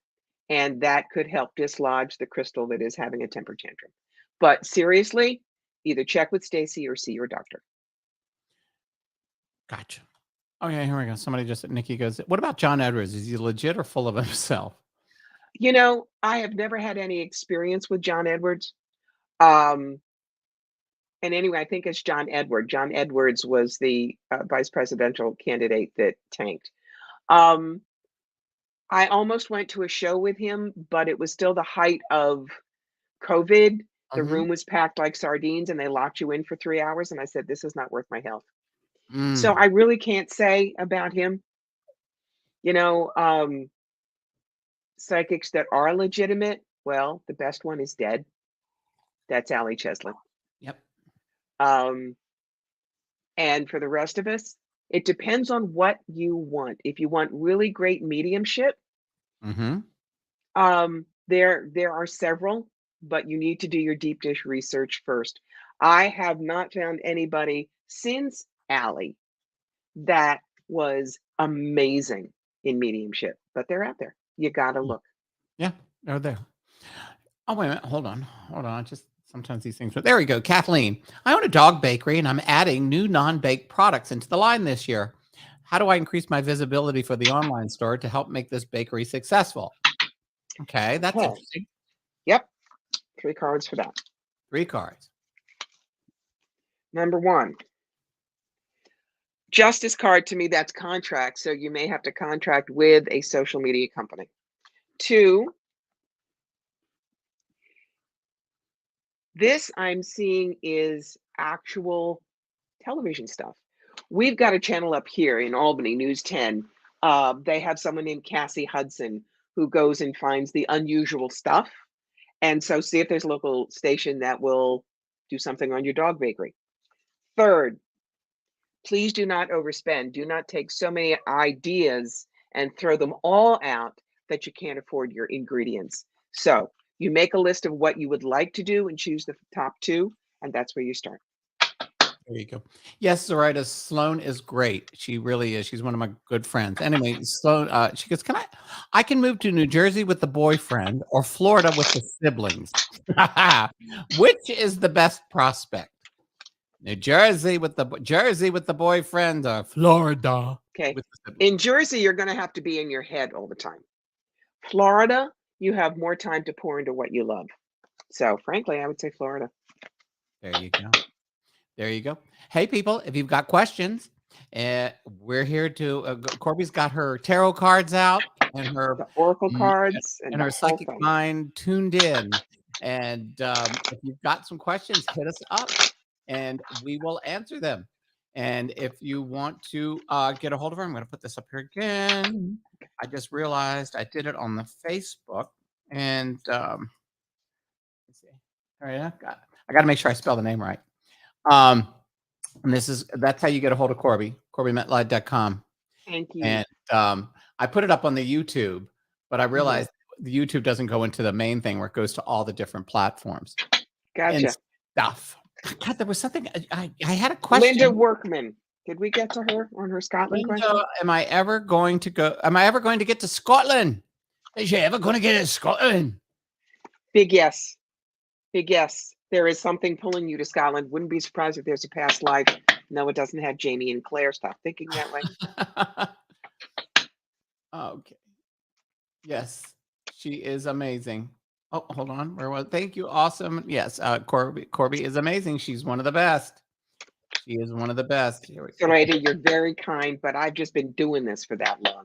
and that could help dislodge the crystal that is having a temper tantrum. But seriously, either check with Stacy or see your doctor.
Gotcha. Oh, yeah, here we go. Somebody just, Nikki goes, what about John Edwards? Is he legit or full of himself?
You know, I have never had any experience with John Edwards. And anyway, I think it's John Edward. John Edwards was the vice presidential candidate that tanked. Um, I almost went to a show with him, but it was still the height of COVID. The
Mhm.
room was packed like sardines and they locked you in for 3 hours. And I said, this is not worth my health. So
Mm.
I really can't say about him. You know, psychics that are legitimate, well, the best one is dead. That's Allie Chesley.
Yep.
Um, and for the rest of us, it depends on what you want. If you want really great mediumship,
Mm-hmm.
there are several, but you need to do your deep dish research first. I have not found anybody since Allie that was amazing in mediumship, but they're out there. You gotta look.
Yeah, they're there. Oh, wait a minute. Hold on. Hold on. Just sometimes these things, but there we go. Kathleen, I own a dog bakery and I'm adding new non-baked products into the line this year. How do I increase my visibility for the online store to help make this bakery successful? Okay, that's
Okay.
interesting.
Yep. 3 cards for that.
3 cards.
Number 1. Justice card to me, that's contract. So you may have to contract with a social media company. 2, this I'm seeing is actual television stuff. We've got a channel up here in Albany, News 10. They have someone named Cassie Hudson who goes and finds the unusual stuff. And so see if there's a local station that will do something on your dog bakery. 3rd, please do not overspend. Do not take so many ideas and throw them all out that you can't afford your ingredients. So you make a list of what you would like to do and choose the top 2, and that's where you start.
There you go. Yes, Zoraida, Sloan is great. She really is. She's one of my good friends. Anyway, Sloan, she goes, I can move to New Jersey with the boyfriend or Florida with the siblings. Which is the best prospect? New Jersey with the boyfriend or Florida
Okay.
with the siblings?
In Jersey, you're going to have to be in your head all the time. Florida, you have more time to pour into what you love. So frankly, I would say Florida.
There you go. There you go. Hey, people, if you've got questions, we're here to. Corbie's got her tarot cards out and her
The oracle cards and
and
the
her
whole
psychic
thing.
mind tuned in. And if you've got some questions, hit us up and we will answer them. And if you want to get a hold of her, I'm going to put this up here again. I just realized I did it on the Facebook. And let's see. All right, I got to make sure I spell the name right. And that's how you get a hold of Corbie, CorbieMitleid.com.
Thank you.
And I put it up on the YouTube, but I realized the YouTube doesn't go into the main thing where it goes to all the different platforms and
Gotcha.
stuff. God, there was something I had a question.
Linda Workman. Did we get to her on her Scotland question?
Linda, am I ever going to get to Scotland? Is she ever going to get to Scotland?
Big yes. Big yes. There is something pulling you to Scotland. Wouldn't be surprised if there's a past life. No, it doesn't have Jamie and Claire. Stop thinking that way.
Okay. Yes, she is amazing. Oh, hold on. Where was? Thank you. Awesome. Yes, Corbie is amazing. She's one of the best. She is one of the best. Here we go.
Zoraida, you're very kind, but I've just been doing this for that long.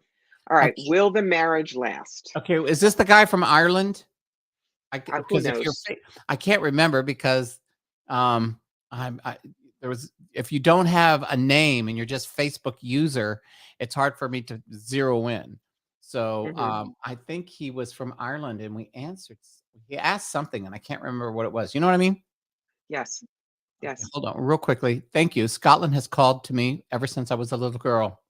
All right.
Okay.
Will the marriage last?
Okay. Is this the guy from Ireland?
Who
Because if you're,
knows?
I can't remember because I there was, if you don't have a name and you're just Facebook user, it's hard for me to zero in. So I think he was from Ireland and we answered. He asked something and I can't remember what it was. You know what I mean?
Yes.
Okay,
Yes.
hold on, real quickly. Thank you. Scotland has called to me ever since I was a little girl.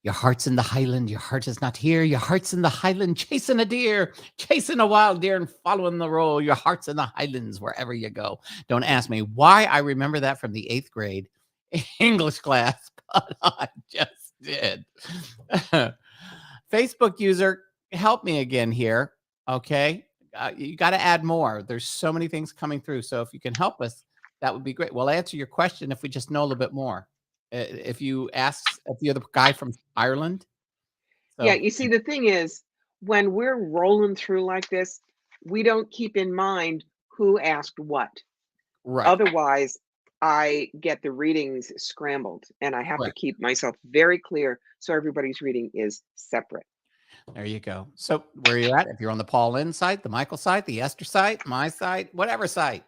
Your heart's in the Highland, your heart is not here. Your heart's in the Highland, chasing a deer, chasing a wild deer and following the roll. Your heart's in the Highlands wherever you go. Don't ask me why I remember that from the 8th grade English class, but I just did. Facebook user, help me again here. Okay. You got to add more. There's so many things coming through. So if you can help us, that would be great. We'll answer your question if we just know a little bit more. If you ask, if you're the guy from Ireland.
Yeah.
So,
You see, the thing is, when we're rolling through like this, we don't keep in mind who asked what.
right.
Otherwise, I get the readings scrambled and I have to
Right.
keep myself very clear so everybody's reading is separate.
There you go. So where you're at, if you're on the Paul Lynn site, the Michael site, the Esther site, my site, whatever site,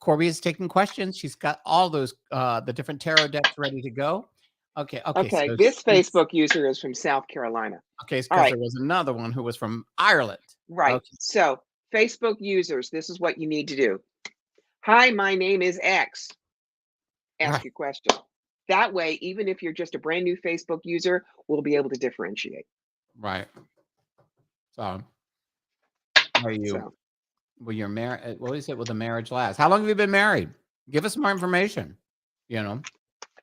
Corbie is taking questions. She's got all those, the different tarot decks ready to go. Okay. Okay.
Okay,
So
this Facebook user is from South Carolina.
okay,
All
because
right,
there was another one who was from Ireland.
right.
Okay.
So, Facebook users, this is what you need to do. Hi, my name is X. Ask
Right.
your question. That way, even if you're just a brand new Facebook user, we'll be able to differentiate.
Right. So are you,
So,
will your marriage, what is it, will the marriage last? How long have you been married? Give us more information, you know,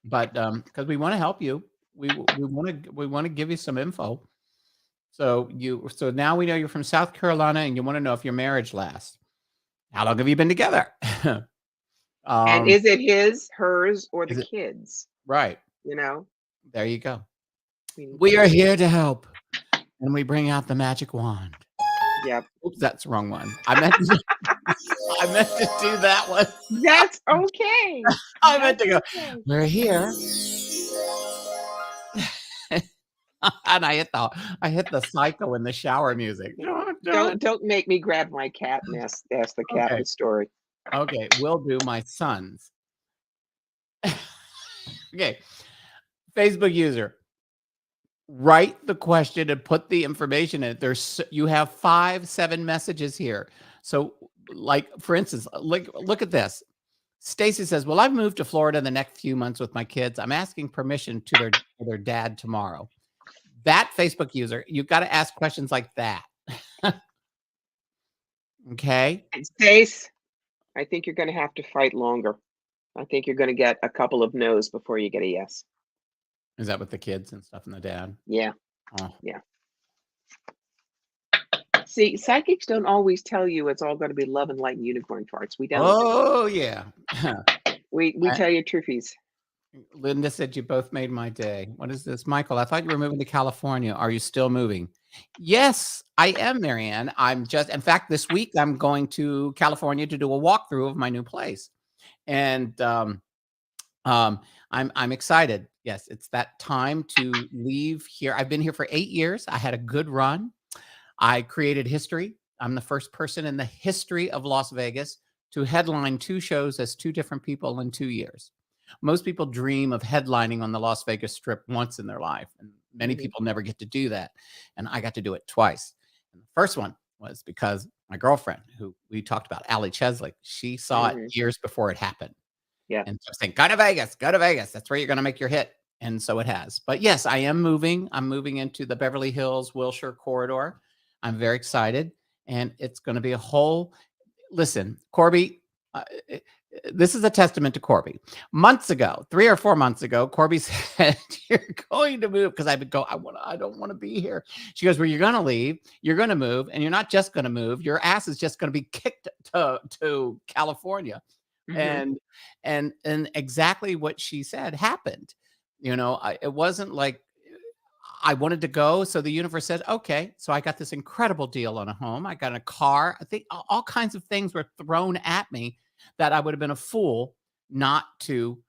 but because we want to help you. We want to give you some info. So now we know you're from South Carolina and you want to know if your marriage lasts. How long have you been together?
and
um,
is it his, hers, or the
is it
kids?
right?
You know,
There you go.
we need to
We are
know.
here to help, and we bring out the magic wand.
Yep.
Oops, that's the wrong one. I meant to, I meant to do that one.
That's okay.
I meant to
That's
go.
okay.
We're here, and I hit the psycho in the shower music.
Don't make me grab my cat and ask the cat
Okay,
the story.
okay, we'll do my sons. Okay, Facebook user, write the question and put the information in it. You have 5-7 messages here. So, like for instance, look at this. Stacy says, "Well, I've moved to Florida in the next few months with my kids. I'm asking permission to their dad tomorrow." That Facebook user, you've got to ask questions like that. Okay.
And Stace, I think you're going to have to fight longer. I think you're going to get a couple of no's before you get a yes.
Is that with the kids and stuff and the dad?
Yeah.
Oh,
Yeah. See, psychics don't always tell you it's all going to be love and light and unicorn farts. We don't.
oh yeah.
We
I-
tell you truthies.
Linda said you both made my day. What is this? Michael, I thought you were moving to California. Are you still moving? Yes, I am, Marianne. In fact, this week I'm going to California to do a walkthrough of my new place. And I'm excited. Yes, it's that time to leave here. I've been here for 8 years. I had a good run. I created history. I'm the first person in the history of Las Vegas to headline 2 shows as 2 different people in 2 years. Most people dream of headlining on the Las Vegas Strip once in their life, and many people never get to do that. And I got to do it twice. And the first one was because my girlfriend, who we talked about, Allie Cheslick, she saw it years before it happened.
Yeah.
And kept saying, go to Vegas, go to Vegas. That's where you're going to make your hit. And so it has. But yes, I am moving. I'm moving into the Beverly Hills, Wilshire corridor. I'm very excited. And it's going to be a whole, listen, Corbie, this is a testament to Corbie. Months ago, 3 or 4 months ago, Corbie said, "You're going to move," because I would go, I don't want to be here. She goes, "Well, you're going to leave, you're going to move, and you're not just going to move. Your ass is just going to be kicked to California." And exactly what she said happened. It wasn't like I wanted to go. So the universe said, okay. So I got this incredible deal on a home. I got a car. I think all kinds of things were thrown at me that I would have been a fool not to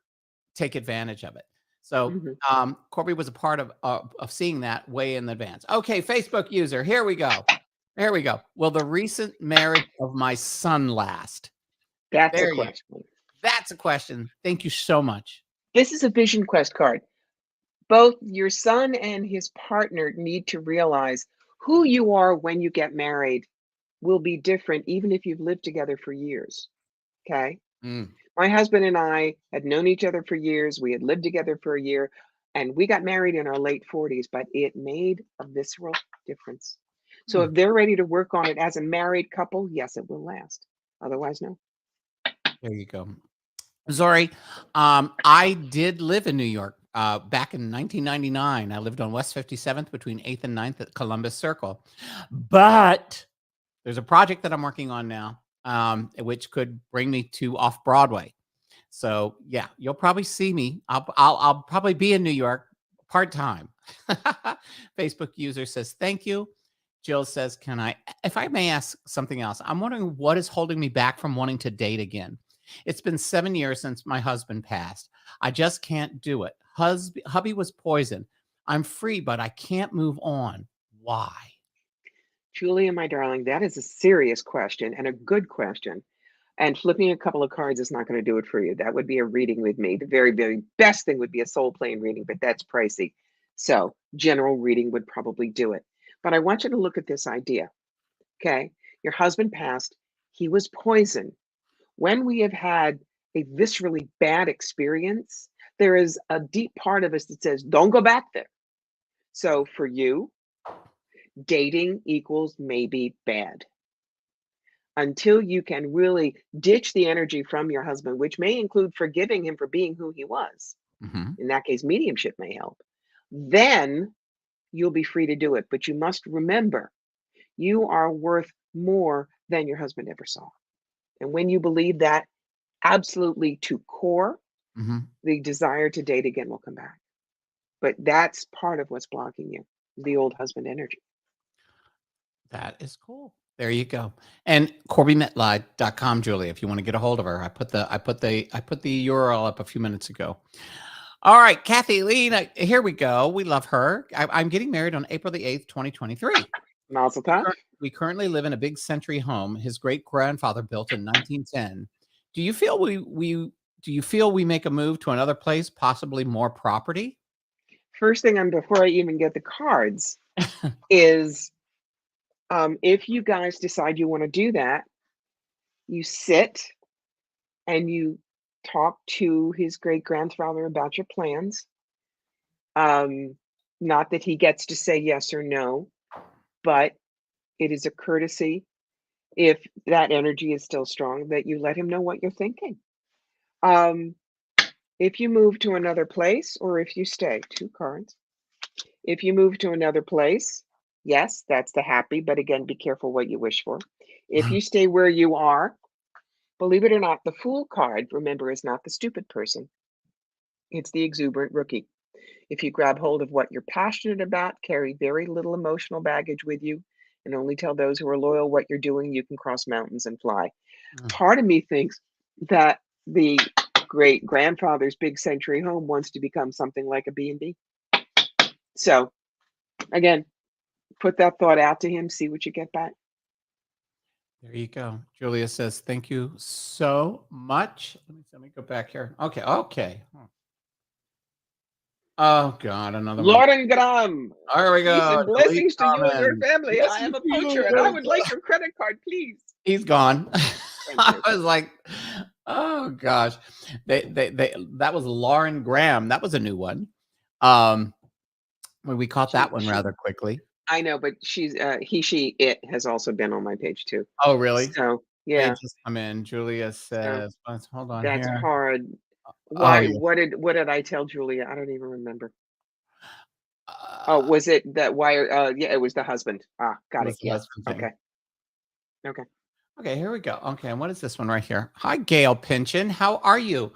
take advantage of it. So
Mhm.
Corbie was a part of seeing that way in advance. Okay, Facebook user, here we go. Here we go. Will the recent marriage of my son last?
That's a
There you.
question.
That's a question. Thank you so much.
This is a Vision Quest card. Both your son and his partner need to realize who you are when you get married will be different, even if you've lived together for years. Okay.
Mm,
My husband and I had known each other for years. We had lived together for a year and we got married in our late 40s, but it made a visceral difference. So
mm.
if they're ready to work on it as a married couple, yes, it will last. Otherwise, no.
There you go. Zori, I did live in New York back in 1999. I lived on West 57th between 8th and 9th at Columbus Circle. But there's a project that I'm working on now, which could bring me to off Broadway. So yeah, you'll probably see me. I'll probably be in New York part time. Facebook user says thank you. Jill says, "Can I, if I may ask something else? I'm wondering what is holding me back from wanting to date again. It's been 7 years since my husband passed. I just can't do it. Hubby was poisoned. I'm free, but I can't move on. Why?"
Julia, my darling, that is a serious question and a good question. And flipping a couple of cards is not going to do it for you. That would be a reading with me. The very, very best thing would be a soul plane reading, but that's pricey. So, general reading would probably do it. But I want you to look at this idea. Okay. Your husband passed, he was poisoned. When we have had a viscerally bad experience, there is a deep part of us that says, don't go back there. So, for you, dating equals maybe bad. Until you can really ditch the energy from your husband, which may include forgiving him for being who he was.
Mhm.
In that case, mediumship may help. Then you'll be free to do it. But you must remember, you are worth more than your husband ever saw. And when you believe that absolutely to core,
Mhm.
the desire to date again will come back. But that's part of what's blocking you, the old husband energy.
That is cool. There you go. And CorbieMitleid.com, Julie, if you want to get a hold of her. I put the URL up a few minutes ago. All right, Kathleen, here we go. We love her. I'm getting married on April the 8th, 2023.
Mazel
We,
tov.
we currently live in a big century home his great grandfather built in 1910. Do you feel we make a move to another place, possibly more property?
First thing on before I even get the cards is if you guys decide you want to do that, you sit and you talk to his great grandfather about your plans. Not that he gets to say yes or no, but it is a courtesy, if that energy is still strong, that you let him know what you're thinking. If you move to another place or if you stay, two cards. If you move to another place, yes, that's the happy, but again, be careful what you wish for. If you stay where you are, believe it or not, the Fool card, remember, is not the stupid person. It's the exuberant rookie. If you grab hold of what you're passionate about, carry very little emotional baggage with you, and only tell those who are loyal what you're doing, you can cross mountains and fly. Part of me thinks that the great grandfather's big century home wants to become something like a B&B. So again, put that thought out to him, see what you get back.
There you go. Julia says, thank you so much. Let me go back here. Okay. Okay. Oh God, another one.
Lauren Graham,
There we
peace
go.
and
Delete
blessings to you and your
comment.
family. I am
Blessings
a
to you.
poacher and I would like your credit card, please.
He's gone.
Thank
I
you.
was like, oh gosh. That was Lauren Graham. That was a new one. When we caught that one rather quickly.
I know, but she's he, she, it has also been on my page too.
Oh, really?
So
They
yeah,
just come in. Julia says, let's hold on
that's
here.
hard.
Oh,
Why?
yeah.
What did I tell Julia? I don't even remember. Oh, was it that wire? Yeah, it was the husband. Ah, got it.
Was the
Yeah.
husband thing.
Okay. Okay.
Okay, here we go. Okay, and what is this one right here? Hi, Gail Pinchin. How are you?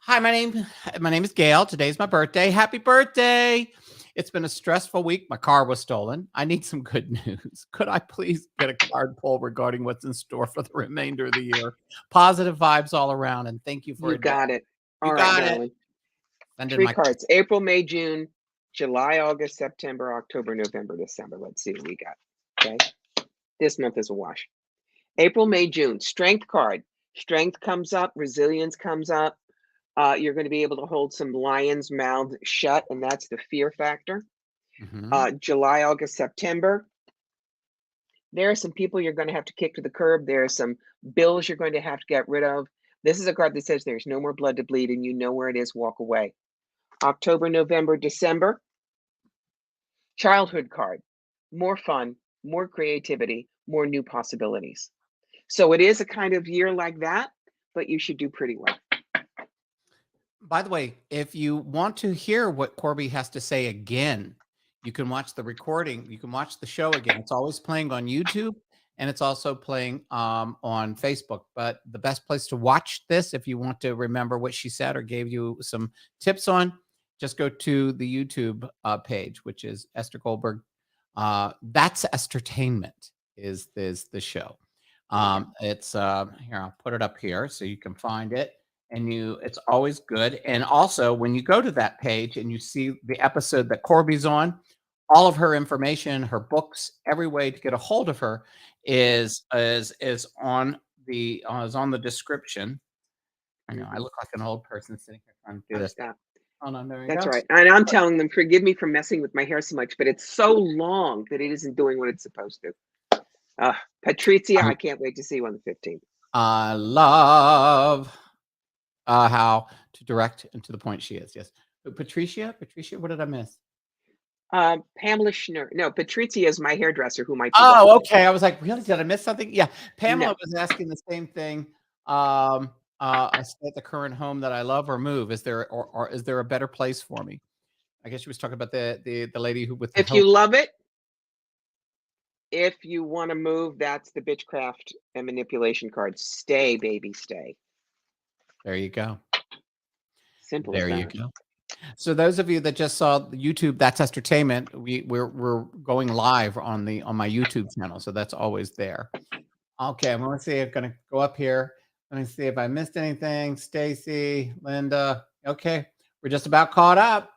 Hi, my name is Gail. Today's my birthday. Happy birthday. It's been a stressful week. My car was stolen. I need some good news. Could I please get a card pull regarding what's in store for the remainder of the year? Positive vibes all around, and thank you for
You
advice.
got it.
You
All right,
got it.
Marilyn.
Send in
3
my
cards: April, May, June, July, August, September, October, November, December. Let's see what we got. Okay. This month is a wash. April, May, June. Strength card. Strength comes up. Resilience comes up. You're going to be able to hold some lions' mouths shut, and that's the fear factor. July, August, September. There are some people you're going to have to kick to the curb. There are some bills you're going to have to get rid of. This is a card that says there's no more blood to bleed, and you know where it is. Walk away. October, November, December. Childhood card. More fun, more creativity, more new possibilities. So it is a kind of year like that, but you should do pretty well.
By the way, if you want to hear what Corbie has to say again, you can watch the recording. You can watch the show again. It's always playing on YouTube, and it's also playing on Facebook. But the best place to watch this, if you want to remember what she said or gave you some tips on, just go to the YouTube page, which is Esther Goldberg. That's Estertainment is the show. It's here, I'll put it up here so you can find it. And it's always good. And also, when you go to that page and you see the episode that Corbie's on, all of her information, her books, every way to get a hold of her is on the description. I know I look like an old person sitting here trying to do this. Oh no, there you
That's
go.
right. And I'm telling them, forgive me for messing with my hair so much, but it's so long that it isn't doing what it's supposed to. Patrizia, I can't wait to see you on the 15th.
I love how to direct and to the point she is. Yes. Patricia, what did I miss?
Pamela Schnur. No, Patrizia is my hairdresser who might.
Oh, okay. I was like, really? Did I miss something? Yeah. Pamela was asking the same thing. I stay at the current home that I love or move. Is there or is there a better place for me? I guess she was talking about the lady who with the
if you love it. If you want to move, that's the bitchcraft and manipulation card. Stay, baby, stay.
There you go.
Simple.
There you go. So those of you that just saw the YouTube, that's Estertainment. We're going live on my YouTube channel, so that's always there. Okay, I'm gonna see. I'm gonna go up here. Let me see if I missed anything. Stacy, Linda. Okay, we're just about caught up.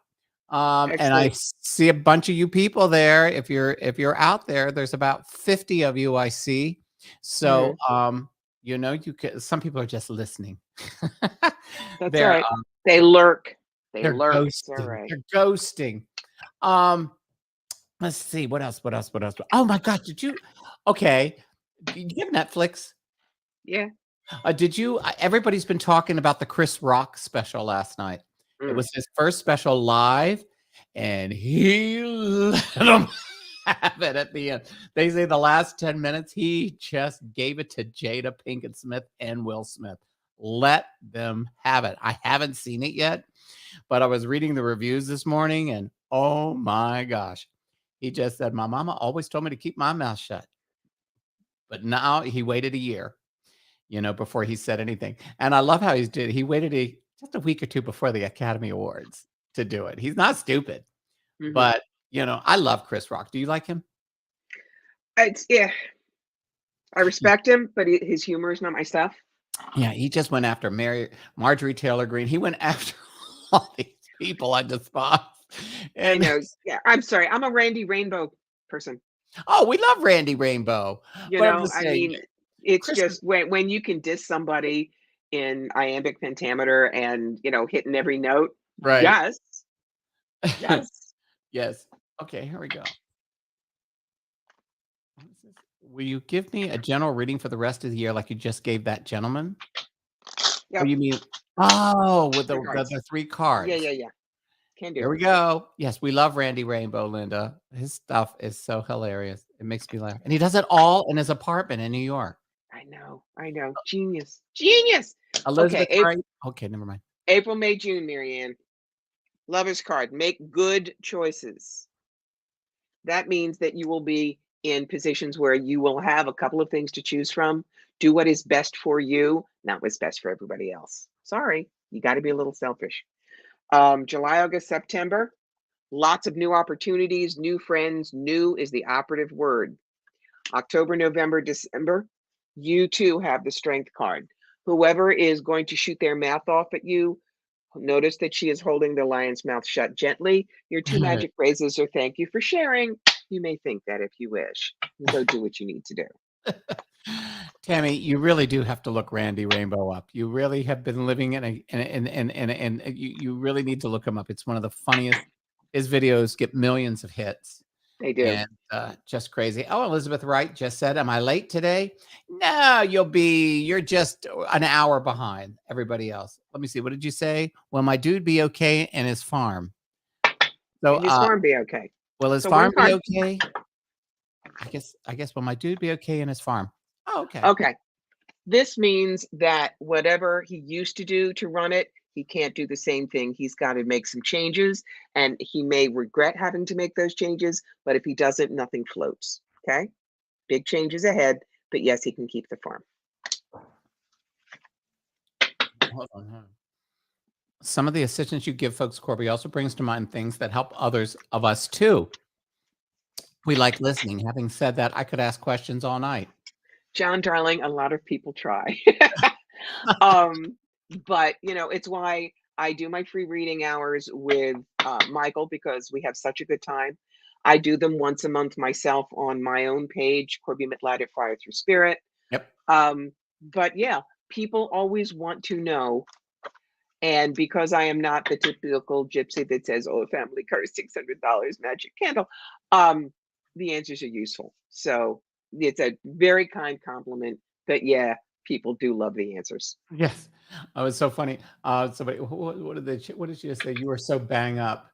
And I see a bunch of you people there. If you're out there, there's about 50 of you I see. So you know, you can. Some people are just listening.
That's right. They lurk. They're
ghosting.
Right.
They're ghosting. Let's see what else. Oh my gosh, did you? Okay, did you have Netflix?
Yeah.
Did you? Everybody's been talking about the Chris Rock special last night. It was his first special live, and he let him have it at the end. They say the last 10 minutes, he just gave it to Jada Pinkett Smith and Will Smith. Let them have it. I haven't seen it yet, but I was reading the reviews this morning, and oh my gosh. He just said, my mama always told me to keep my mouth shut. But now he waited a year, before he said anything. And I love how he waited just a week or two before the Academy Awards to do it. He's not stupid, but I love Chris Rock. Do you like him?
I respect him, but his humor is not my stuff.
Yeah, he just went after Marjorie Taylor Greene. He went after all these people I despise.
And I know. Yeah, I'm sorry. I'm a Randy Rainbow person.
Oh, we love Randy Rainbow.
I mean, it's Chris, just when you can diss somebody in iambic pentameter and hitting every note.
Right.
Yes.
Yes. Okay, here we go. Will you give me a general reading for the rest of the year like you just gave that gentleman?
Yeah.
You mean with the 3 cards?
Yeah. Can do.
Here we go. Yes, we love Randy Rainbow, Linda. His stuff is so hilarious. It makes me laugh. And he does it all in his apartment in New York.
I know. Genius.
Elizabeth. Okay, never mind.
April, May, June, Marianne. Lover's card. Make good choices. That means that you will be in positions where you will have a couple of things to choose from. Do what is best for you, not what's best for everybody else. Sorry, you got to be a little selfish. July, August, September. Lots of new opportunities, new friends. New is the operative word. October, November, December, you too have the strength card. Whoever is going to shoot their mouth off at you, notice that she is holding the lion's mouth shut gently. Your two magic phrases are thank you for sharing. You may think that if you wish. Go do what you need to do.
Tammy, you really do have to look Randy Rainbow up. You really have been living and you really need to look him up. It's one of the funniest. His videos get millions of hits.
They do.
And just crazy. Oh, Elizabeth Wright just said, am I late today? No, you're just an hour behind everybody else. Let me see. What did you say? Will my dude be okay in his farm? So
and his farm be okay?
Will his farm be okay? I guess will my dude be okay in his farm? Oh, okay.
Okay. This means that whatever he used to do to run it, he can't do the same thing. He's got to make some changes, and he may regret having to make those changes, but if he doesn't, nothing floats. Okay? Big changes ahead, but yes, he can keep the farm.
Hold on. Some of the assistance you give folks, Corbie, also brings to mind things that help others of us too. We like listening. Having said that, I could ask questions all night.
John, darling, a lot of people try. But it's why I do my free reading hours with Michael, because we have such a good time. I do them once a month myself on my own page, Corbie Mitleid at Fire Through Spirit.
Yep.
But yeah, people always want to know. And because I am not the typical gypsy that says, oh, family curse, $600, magic candle, the answers are useful. So it's a very kind compliment. But yeah, people do love the answers.
Yes. Oh, it's so funny. Somebody, what did she just say? You are so bang up.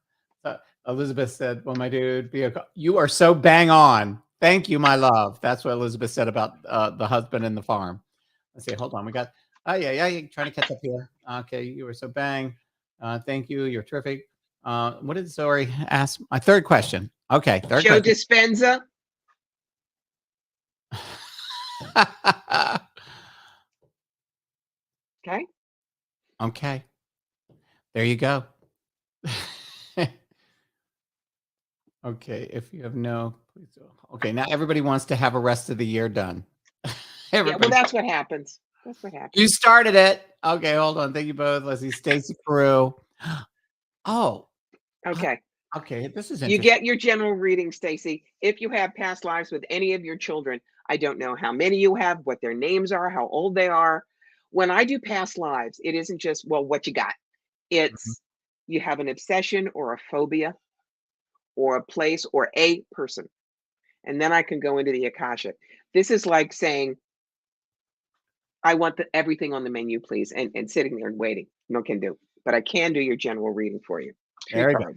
Elizabeth said, well, my dude, you are so bang on. Thank you, my love. That's what Elizabeth said about the husband and the farm. Let's see. Hold on. We got, yeah. You're trying to catch up here. Okay. You were so bang. Thank you. You're terrific. What did Zori ask? My third question. Okay. Third
Joe
question.
Dispenza. Okay.
Okay. There you go. Okay. If you have no, please. Okay. Now everybody wants to have a rest of the year done.
Yeah, well, that's what happens. That's what happens.
You started it. Okay. Hold on. Thank you both. Let's see. Stacy Peru. Oh.
Okay.
Okay. This is interesting.
You get your general reading, Stacy. If you have past lives with any of your children, I don't know how many you have, what their names are, how old they are. When I do past lives, it isn't just, well, what you got. It's you have an obsession or a phobia or a place or a person. And then I can go into the Akasha. This is like saying, I want everything on the menu, please, and sitting there and waiting. No can do. But I can do your general reading for you.
There you go.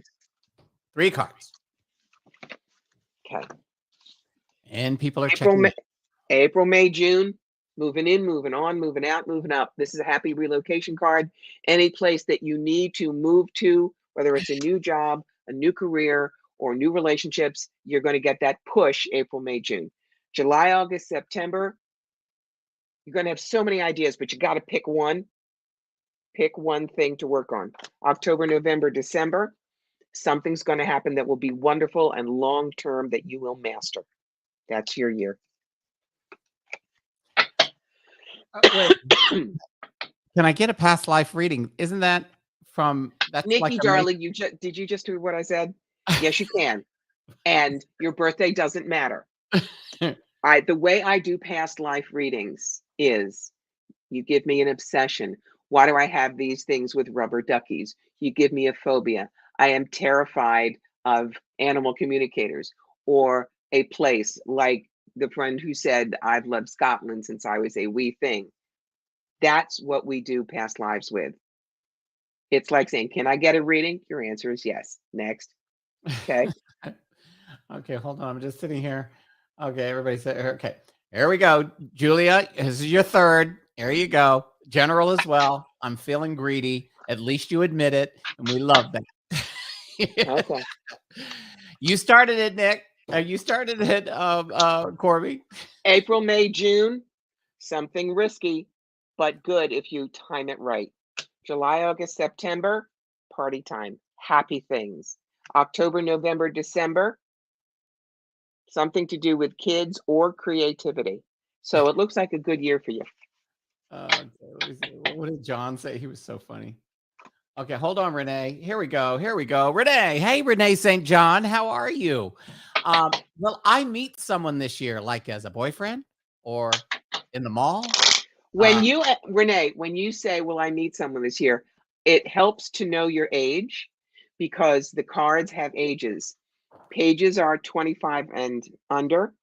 3 cards.
Okay.
And people are checking.
April, May, June. Moving in, moving on, moving out, moving up. This is a happy relocation card. Any place that you need to move to, whether it's a new job, a new career, or new relationships, you're going to get that push April, May, June. July, August, September, you're going to have so many ideas, but you got to pick one. Pick one thing to work on. October, November, December, something's going to happen that will be wonderful and long-term that you will master. That's your year.
Wait. Can I get a past life reading? Isn't that from that's
Nikki,
like
darling? Did you just do what I said? Yes, you can. And your birthday doesn't matter. The way I do past life readings is you give me an obsession. Why do I have these things with rubber duckies? You give me a phobia. I am terrified of animal communicators, or a place like the friend who said, I've loved Scotland since I was a wee thing. That's what we do past lives with. It's like saying, can I get a reading? Your answer is yes. Next. Okay.
Okay, hold on. I'm just sitting here. Okay, everybody said, okay, here we go. Julia, this is your third. Here you go. General as well. I'm feeling greedy. At least you admit it. And we love that.
Okay.
You started it, Nick. You started it, Corbie.
April, May, June, something risky, but good if you time it right. July, August, September, party time, happy things. October, November, December, something to do with kids or creativity. So it looks like a good year for you.
Okay, let me see. What did John say? He was so funny. Okay, hold on, Renee. Here we go. Here we go. Renee. Hey, Renee St. John. How are you? Will I meet someone this year, like as a boyfriend or in the mall?
When you, Renee, when you say, will I meet someone this year, it helps to know your age because the cards have ages. Pages are 25 and under.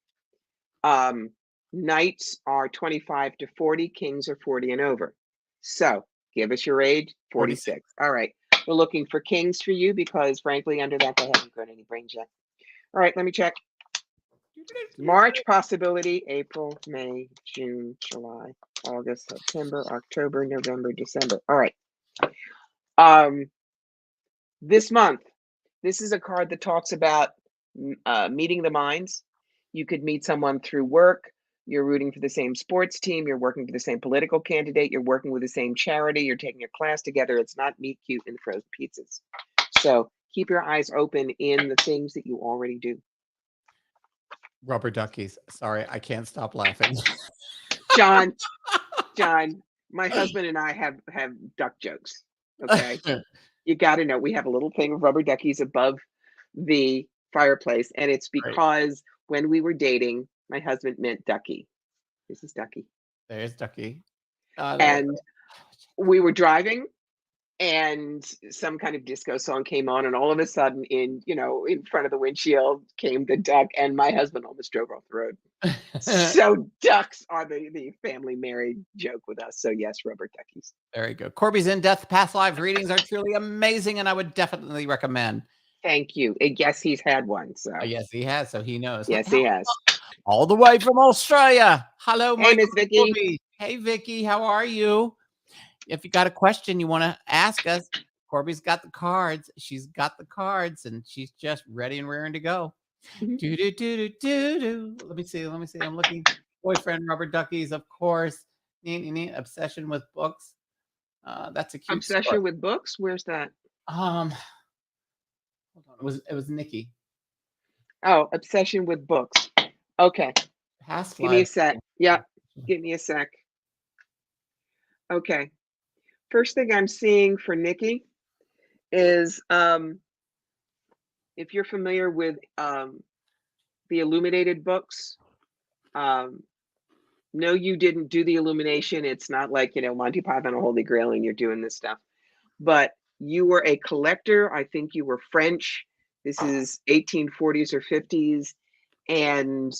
Knights are 25 to 40. Kings are 40 and over. So give us your age, 46. All right. We're looking for kings for you because frankly, under that, they haven't grown any brains yet. All right, let me check. March possibility, April, May, June, July, August, September, October, November, December. All right. This month, this is a card that talks about meeting the minds. You could meet someone through work. You're rooting for the same sports team. You're working for the same political candidate. You're working with the same charity. You're taking a class together. It's not meet cute and frozen pizzas. So keep your eyes open in the things that you already do.
Rubber duckies. Sorry, I can't stop laughing.
John, my husband and I have duck jokes. Okay. You got to know we have a little thing of rubber duckies above the fireplace. And it's because when we were dating, my husband meant ducky. This is Ducky.
There's Ducky.
And we were driving and some kind of disco song came on, and all of a sudden in front of the windshield came the duck, and my husband almost drove off the road. So ducks are the family married joke with us. So yes, rubber duckies.
There you go. Corbie's in-depth past lives readings are truly amazing, and I would definitely recommend.
Thank you. I guess he's had one. So
yes, he has. So he knows.
Yes, he has.
All the way from Australia. Hello,
hey, Miss Vicky.
Corbie. Hey, Vicky. How are you? If you got a question you want to ask us, Corbie's got the cards. She's got the cards, and she's just ready and raring to go. Let me see. I'm looking. Boyfriend, rubber duckies, of course. Obsession with books. That's a cute
obsession
story.
with books. Where's that?
Hold on. It was Nikki.
Oh, obsession with books. Okay. Give me a sec. Yeah. Give me a sec. Okay. First thing I'm seeing for Nikki is if you're familiar with the illuminated books, no, you didn't do the illumination. It's not like, Monty Python or Holy Grail and you're doing this stuff. But you were a collector. I think you were French. This is 1840s or 50s. And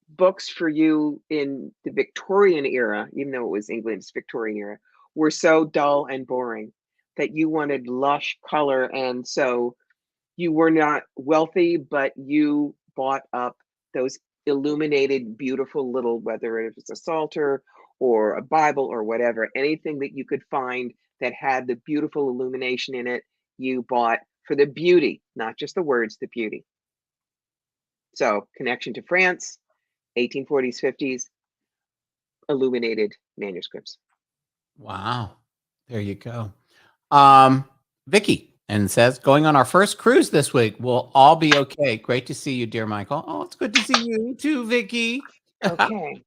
books for you in the Victorian era, even though it was England's Victorian era, were so dull and boring that you wanted lush color. And so you were not wealthy, but you bought up those illuminated, beautiful little, whether it was a Psalter or a Bible or whatever, anything that you could find that had the beautiful illumination in it, you bought for the beauty, not just the words, the beauty. So connection to France, 1840s, 50s, illuminated manuscripts.
Wow. There you go. Vicky, and says, going on our first cruise this week. We'll all be okay. Great to see you, dear Michael. Oh, it's good to see you too, Vicky.
Okay.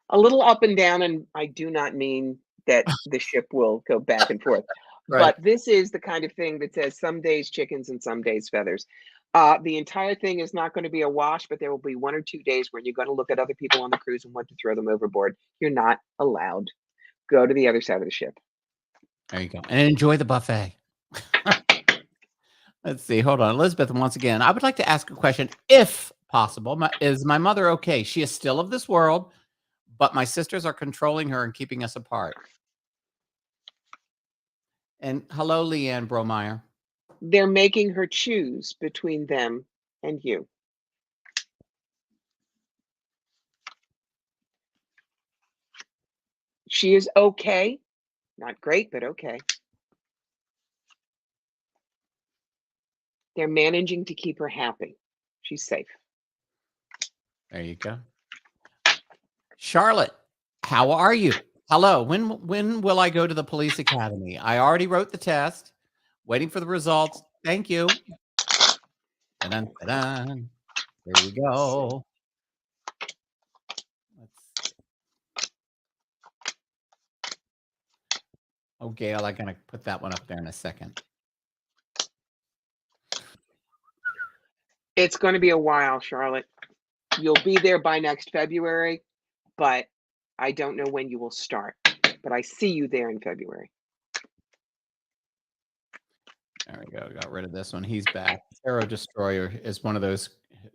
A little up and down, and I do not mean that the ship will go back and forth.
Right.
But this is the kind of thing that says some days chickens and some days feathers. The entire thing is not going to be a wash, but there will be 1 or 2 days where you're going to look at other people on the cruise and want to throw them overboard. You're not allowed. Go to the other side of the ship.
There you go. And enjoy the buffet. Let's see. Hold on. Elizabeth, once again, I would like to ask a question, if possible. Is my mother okay? She is still of this world, but my sisters are controlling her and keeping us apart. And hello, Leanne Bromeyer.
They're making her choose between them and you. She is okay. Not great, but okay. They're managing to keep her happy. She's safe.
There you go. Charlotte, how are you? Hello. When will I go to the police academy? I already wrote the test. Waiting for the results. Thank you. Ta-dun, ta-dun. There we go. Oh, Gail, I'm going to put that one up there in a second.
It's going to be a while, Charlotte. You'll be there by next February, but I don't know when you will start. But I see you there in February.
There we go. Got rid of this one. He's back. Arrow Destroyer is one of those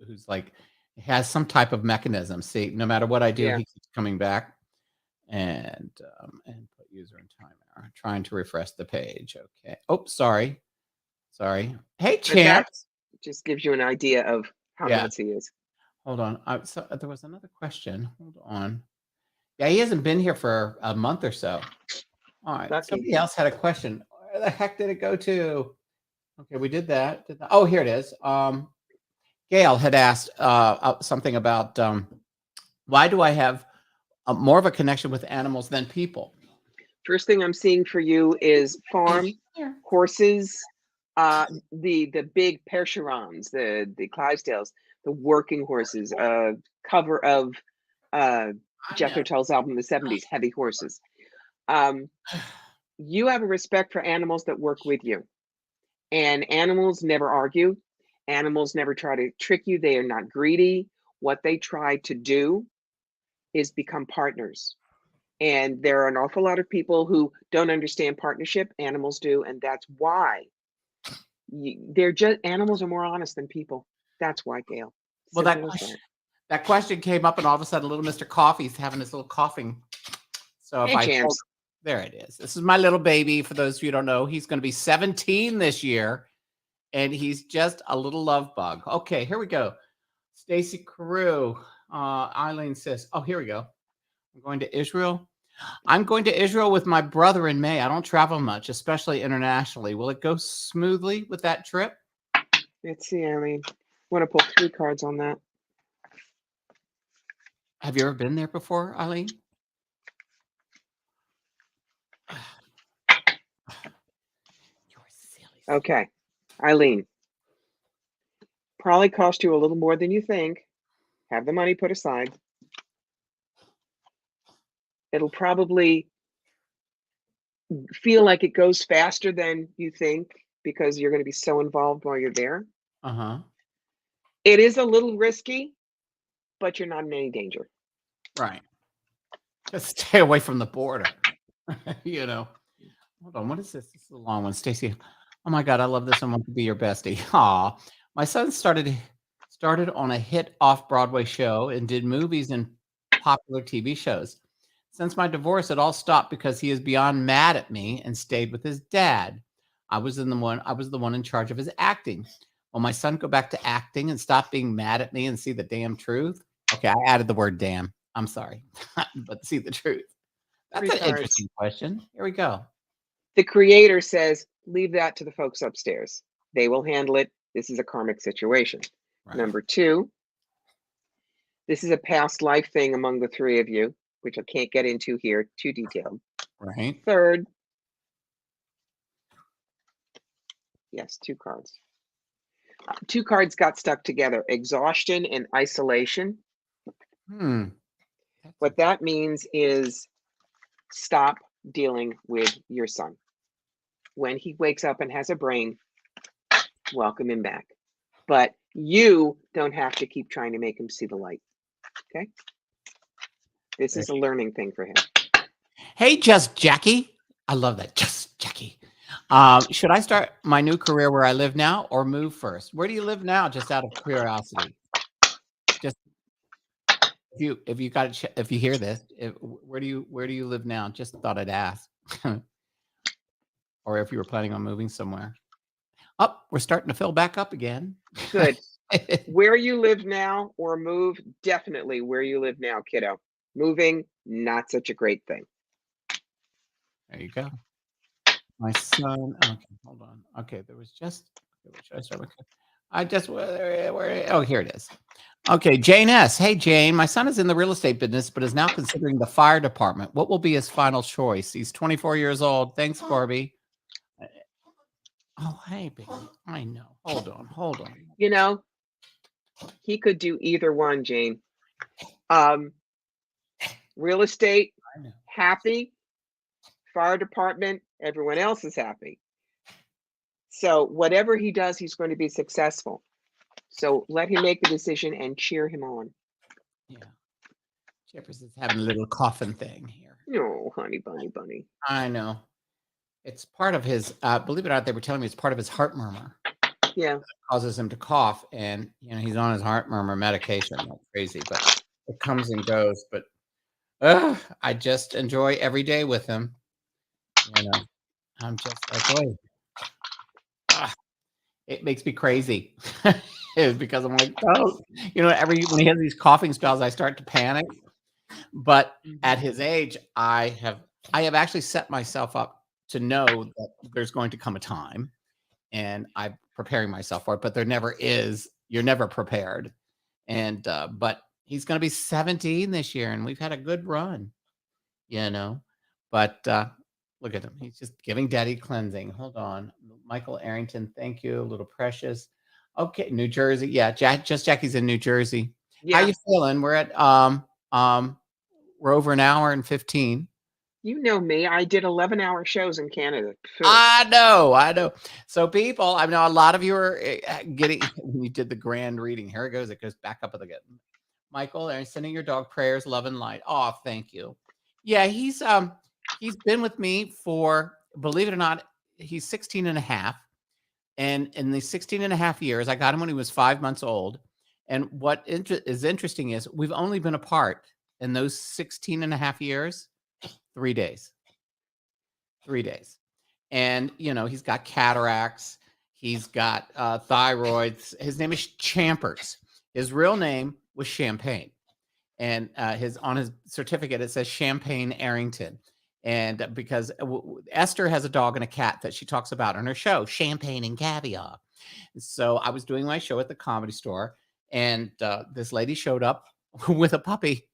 who's like, has some type of mechanism. See, no matter what I do, he keeps coming back. And put user in timer. Trying to refresh the page. Okay. Oh, sorry. Hey, Champ.
Just gives you an idea of how nuts he is.
Hold on. So there was another question. Hold on. Yeah, he hasn't been here for a month or so. All right.
Lucky.
Somebody else had a question. Where the heck did it go to? Okay, we did that. Oh, here it is. Gail had asked something about why do I have more of a connection with animals than people?
First thing I'm seeing for you is farm, horses, the big Percherons, the Clydesdales, the working horses, cover of Jethro Tull's album in the 70s, Heavy Horses. You have a respect for animals that work with you. And animals never argue. Animals never try to trick you. They are not greedy. What they try to do is become partners. And there are an awful lot of people who don't understand partnership. Animals do. And that's why animals are more honest than people. That's why, Gail.
Well, that question came up, and all of a sudden, little Mr. Coffee's having this little coughing. So if there it is. This is my little baby. For those of you who don't know, he's going to be 17 this year, and he's just a little love bug. Okay, here we go. Stacy Carew, Eileen says, oh, here we go. I'm going to Israel. I'm going to Israel with my brother in May. I don't travel much, especially internationally. Will it go smoothly with that trip?
Let's see, Eileen. I want to pull 3 cards on that.
Have you ever been there before, Eileen?
Okay, Eileen. Probably cost you a little more than you think. Have the money put aside. It'll probably feel like it goes faster than you think because you're going to be so involved while you're there. It is a little risky, but you're not in any danger.
Right. Just stay away from the border. You know. Hold on. What is this? This is a long one. Stacy. Oh my God, I love this. I want to be your bestie. Aw. My son started on a hit off-Broadway show and did movies and popular TV shows. Since my divorce, it all stopped because he is beyond mad at me and stayed with his dad. I was the one in charge of his acting. Will my son go back to acting and stop being mad at me and see the damn truth? Okay, I added the word damn. I'm sorry. But see the truth. That's an interesting question. Here we go.
The creator says, leave that to the folks upstairs. They will handle it. This is a karmic situation. Right. Number 2, this is a past life thing among the 3 of you, which I can't get into here, too detailed.
Right.
3rd, yes, 2 cards. 2 cards got stuck together, exhaustion and isolation. What that means is stop dealing with your son. When he wakes up and has a brain, welcome him back. But you don't have to keep trying to make him see the light. Okay? This is a learning thing for him.
Hey, Just Jackie. I love that. Just Jackie. Should I start my new career where I live now or move first? Where do you live now? Just out of curiosity. Just if you hear this, where do you live now? Just thought I'd ask. Or if you were planning on moving somewhere. Oh, we're starting to fill back up again.
Good. Where you live now or move, definitely where you live now, kiddo. Moving, not such a great thing.
There you go. My son. Okay, hold on. Okay, there was just. Should I start with? Oh, here it is. Okay, Jane S. Hey, Jane. My son is in the real estate business, but is now considering the fire department. What will be his final choice? He's 24 years old. Thanks, Corbie. Oh, hey, baby. I know. Hold on.
You know, he could do either one, Jane. Um, real estate,
I know.
happy. Fire department, everyone else is happy. So whatever he does, he's going to be successful. So let him make the decision and cheer him on.
Yeah. Jefferson's having a little coffin thing here.
No, honey bunny.
I know. It's part of his, believe it or not, they were telling me it's part of his heart murmur.
Yeah.
It causes him to cough, and he's on his heart murmur medication. Like crazy, but it comes and goes. But I just enjoy every day with him. I'm just like, boy, it makes me crazy. It's because I'm like, oh, when he has these coughing spells, I start to panic. But at his age, I have actually set myself up to know that there's going to come a time, and I'm preparing myself for it. But there never is. You're never prepared. And but he's going to be 17 this year, and we've had a good run, But look at him. He's just giving daddy cleansing. Hold on. Michael Airington, thank you. Little Precious. Okay, New Jersey. Yeah, Jackie's in New Jersey.
Yeah.
How you feeling? We're at we're over an hour and 15.
You know me. I did 11-hour shows in Canada.
I know. So people, I know a lot of you are getting, when you did the grand reading, here it goes back up again. Michael, are you sending your dog prayers, love and light? Oh, thank you. Yeah, he's been with me for, believe it or not, he's 16 and a half. And in the 16 and a half years, I got him when he was 5 months old. And what is interesting is we've only been apart in those 16 and a half years, 3 days. 3 days. And, he's got cataracts. He's got thyroids. His name is Champers. His real name was Champagne. And on his certificate, it says Champagne Arrington. And because Esther has a dog and a cat that she talks about on her show, Champagne and Caviar. So I was doing my show at the Comedy Store, and this lady showed up with a puppy.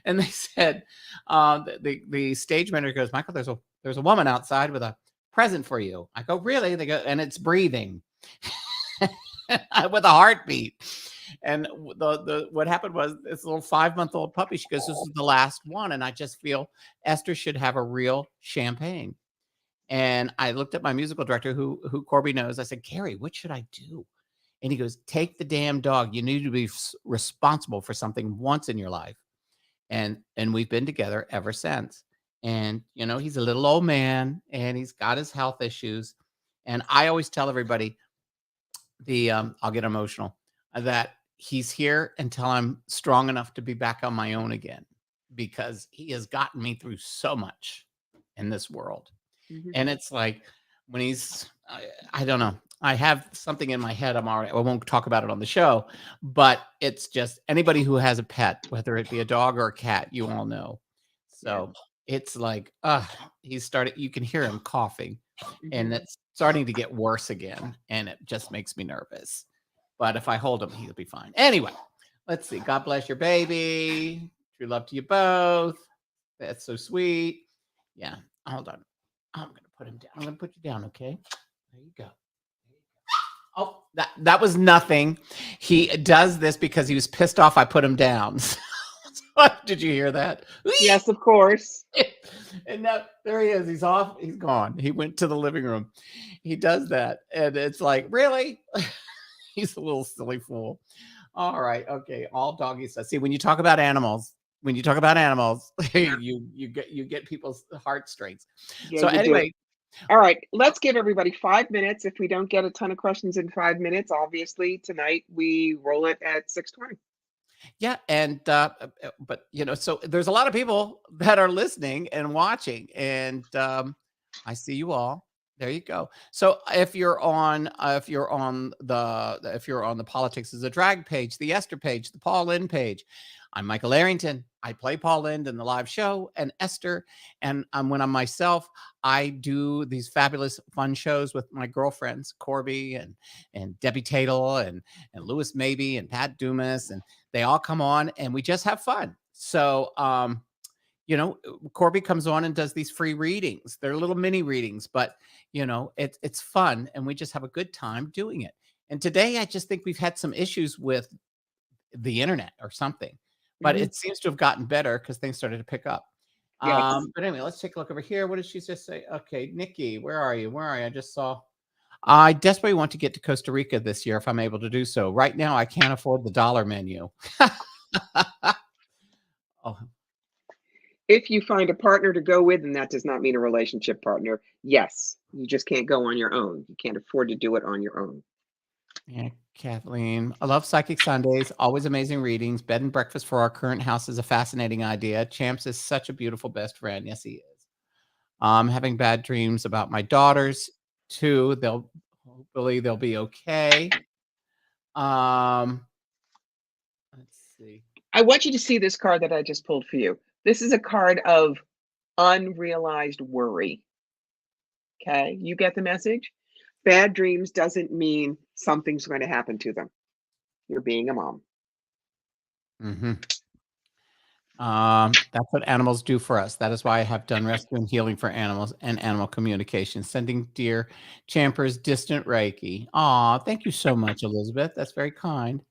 And they said, the stage manager goes, Michael, there's a woman outside with a present for you. I go, really? They go, and it's breathing with a heartbeat. And what happened was this little 5-month-old puppy, she goes, this is the last one. And I just feel Esther should have a real champagne. And I looked at my musical director, who Corbie knows. I said, Carrie, what should I do? And he goes, take the damn dog. You need to be responsible for something once in your life. And we've been together ever since. And, he's a little old man, and he's got his health issues. And I always tell everybody, I'll get emotional, that he's here until I'm strong enough to be back on my own again, because he has gotten me through so much in this world. And it's like when he's, I don't know, I have something in my head. I won't talk about it on the show, but it's just anybody who has a pet, whether it be a dog or a cat, you all know. So it's like, you can hear him coughing, and it's starting to get worse again. And it just makes me nervous. But if I hold him, he'll be fine. Anyway, let's see. God bless your baby. True love to you both. That's so sweet. Yeah. Hold on. I'm going to put him down. I'm going to put you down. Okay. There you go. Oh, that was nothing. He does this because he was pissed off I put him down. Did you hear that?
Yes, of course.
And now there he is. He's off. He's gone. He went to the living room. He does that. And it's like, really? He's a little silly fool. All right. Okay. All doggy stuff. See, when you talk about animals, you get people's heartstrings.
Yeah,
so anyway.
All right, let's give everybody 5 minutes. If we don't get a ton of questions in 5 minutes, obviously tonight we roll it at 6:20.
Yeah, and but so there's a lot of people that are listening and watching, and I see you all. There you go. So if you're on the Politics is a Drag page, the Esther page, the Paul Lynde page, I'm Michael Airington. I play Paul Lynde in the live show, and Esther. And when I'm myself, I do these fabulous fun shows with my girlfriends, Corbie and Debbie Tatel and Louis Mabey and Pat Dumas, and they all come on, and we just have fun. So you know, Corbie comes on and does these free readings. They're little mini readings, but you know, it's fun and we just have a good time doing it. And today I just think we've had some issues with the internet or something, but
Mhm.
it seems to have gotten better because things started to pick up.
Yes.
But anyway, let's take a look over here. What did she just say? Okay, Nikki, where are you? Where are you? I just saw. I desperately want to get to Costa Rica this year if I'm able to do so. Right now, I can't afford the dollar menu. Oh,
If you find a partner to go with, and that does not mean a relationship partner, yes, you just can't go on your own. You can't afford to do it on your own.
yeah, Kathleen. I love Psychic Sundays. Always amazing readings. Bed and breakfast for our current house is a fascinating idea. Champs is such a beautiful best friend. Yes, he is. Having bad dreams about my daughters too. Hopefully they'll be okay. Um, let's see.
I want you to see this card that I just pulled for you. This is a card of unrealized worry. Okay, you get the message? Bad dreams doesn't mean something's going to happen to them. You're being a mom.
Mm-hmm. That's what animals do for us. That is why I have done rescue and healing for animals and animal communication, sending dear Champers distant Reiki. Aw, thank you so much, Elizabeth. That's very kind.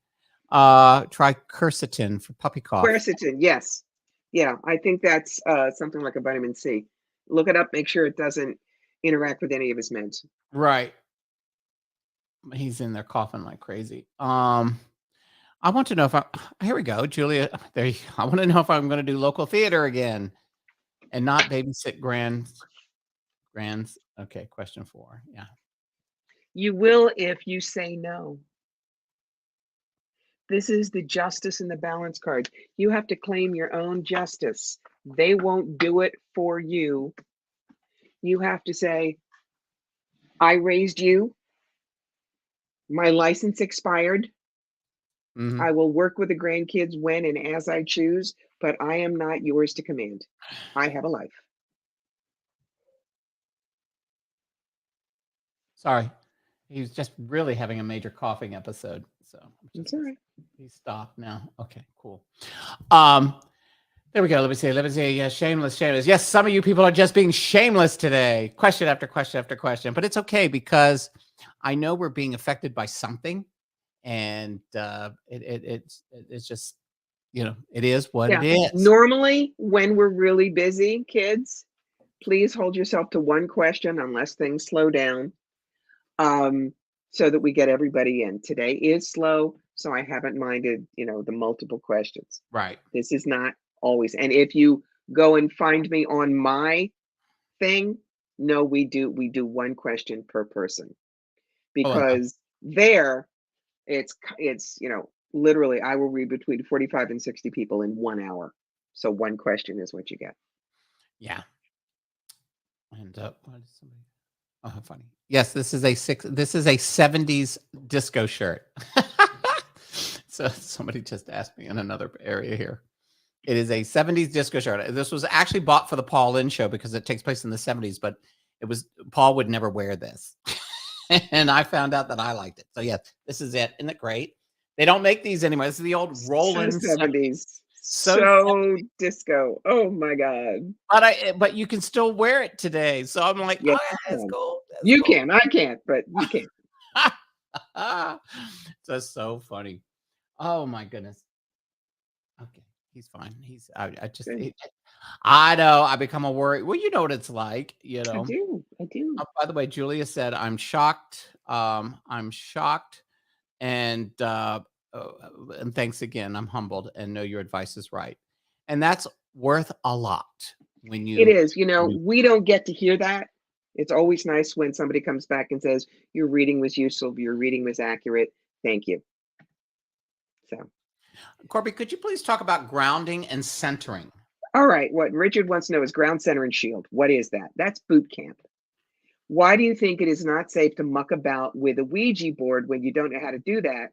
Try quercetin for puppy cough.
Quercetin, yes. Yeah, I think that's something like a vitamin C. Look it up, make sure it doesn't interact with any of his meds.
Right. He's in there coughing like crazy. I want to know if here we go, Julia. There you I want to know if I'm going to do local theater again and not babysit grands. Okay, question 4. Yeah.
You will if you say no. This is the justice and the balance card. You have to claim your own justice. They won't do it for you. You have to say, I raised you. My license expired.
Mhm.
I will work with the grandkids when and as I choose, but I am not yours to command. I have a life.
Sorry. He was just really having a major coughing episode. So
It's all right.
he stopped now. Okay, cool. Um, there we go. Let me see. Yeah, shameless. Yes, some of you people are just being shameless today. Question after question after question. But it's okay because I know we're being affected by something. And it's just, you know, it is what it
Yeah.
is.
Normally, when we're really busy, kids, please hold yourself to one question unless things slow down, so that we get everybody in. Today is slow, so I haven't minded, the multiple questions.
Right.
This is not always. And if you go and find me on my thing, no, we do one question per person
Oh, I know.
because there it's literally I will read between 45 and 60 people in 1 hour. So one question is what you get.
Yeah. And what is somebody? Oh, how funny. Yes, this is a 70s disco shirt. So somebody just asked me in another area here. It is a 70s disco shirt. This was actually bought for the Paul Lynde show because it takes place in the 70s, but Paul would never wear this. And I found out that I liked it. So yes, this is it. Isn't it great? They don't make these anymore. This is the old
So
Roland
70s.
so
So disco. Oh my God.
but you can still wear it today. So I'm like,
Yes,
oh
you
yeah, that's
can.
cool. That's
You
cool.
can. I can't, but you can.
That's so funny. Oh my goodness. Okay, he's fine. I just
Good.
I know I become a worry. Well, you know what it's like, you
I
know.
do. I do.
By the way, Julia said, I'm shocked. I'm shocked and thanks again. I'm humbled and know your advice is right. And that's worth a lot when
It
you
is. We don't get to hear that. It's always nice when somebody comes back and says, your reading was useful, your reading was accurate. Thank you. So,
Corbie, could you please talk about grounding and centering?
all right. What Richard wants to know is ground, center, and shield. What is that? That's boot camp. Why do you think it is not safe to muck about with a Ouija board when you don't know how to do that?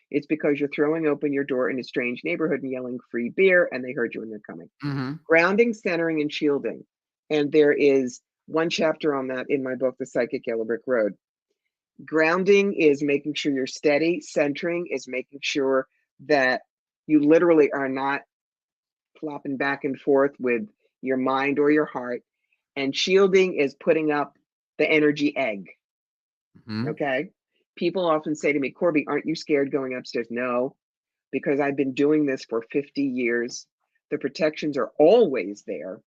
It's because you're throwing open your door in a strange neighborhood and yelling free beer, and they heard you when they're coming.
Mm-hmm.
Grounding, centering, and shielding. And there is one chapter on that in my book, The Psychic Yellow Brick Road. Grounding is making sure you're steady. Centering is making sure that you literally are not flopping back and forth with your mind or your heart. And shielding is putting up the energy egg.
Mhm.
Okay. People often say to me, Corbie, aren't you scared going upstairs? No, because I've been doing this for 50 years. The protections are always there.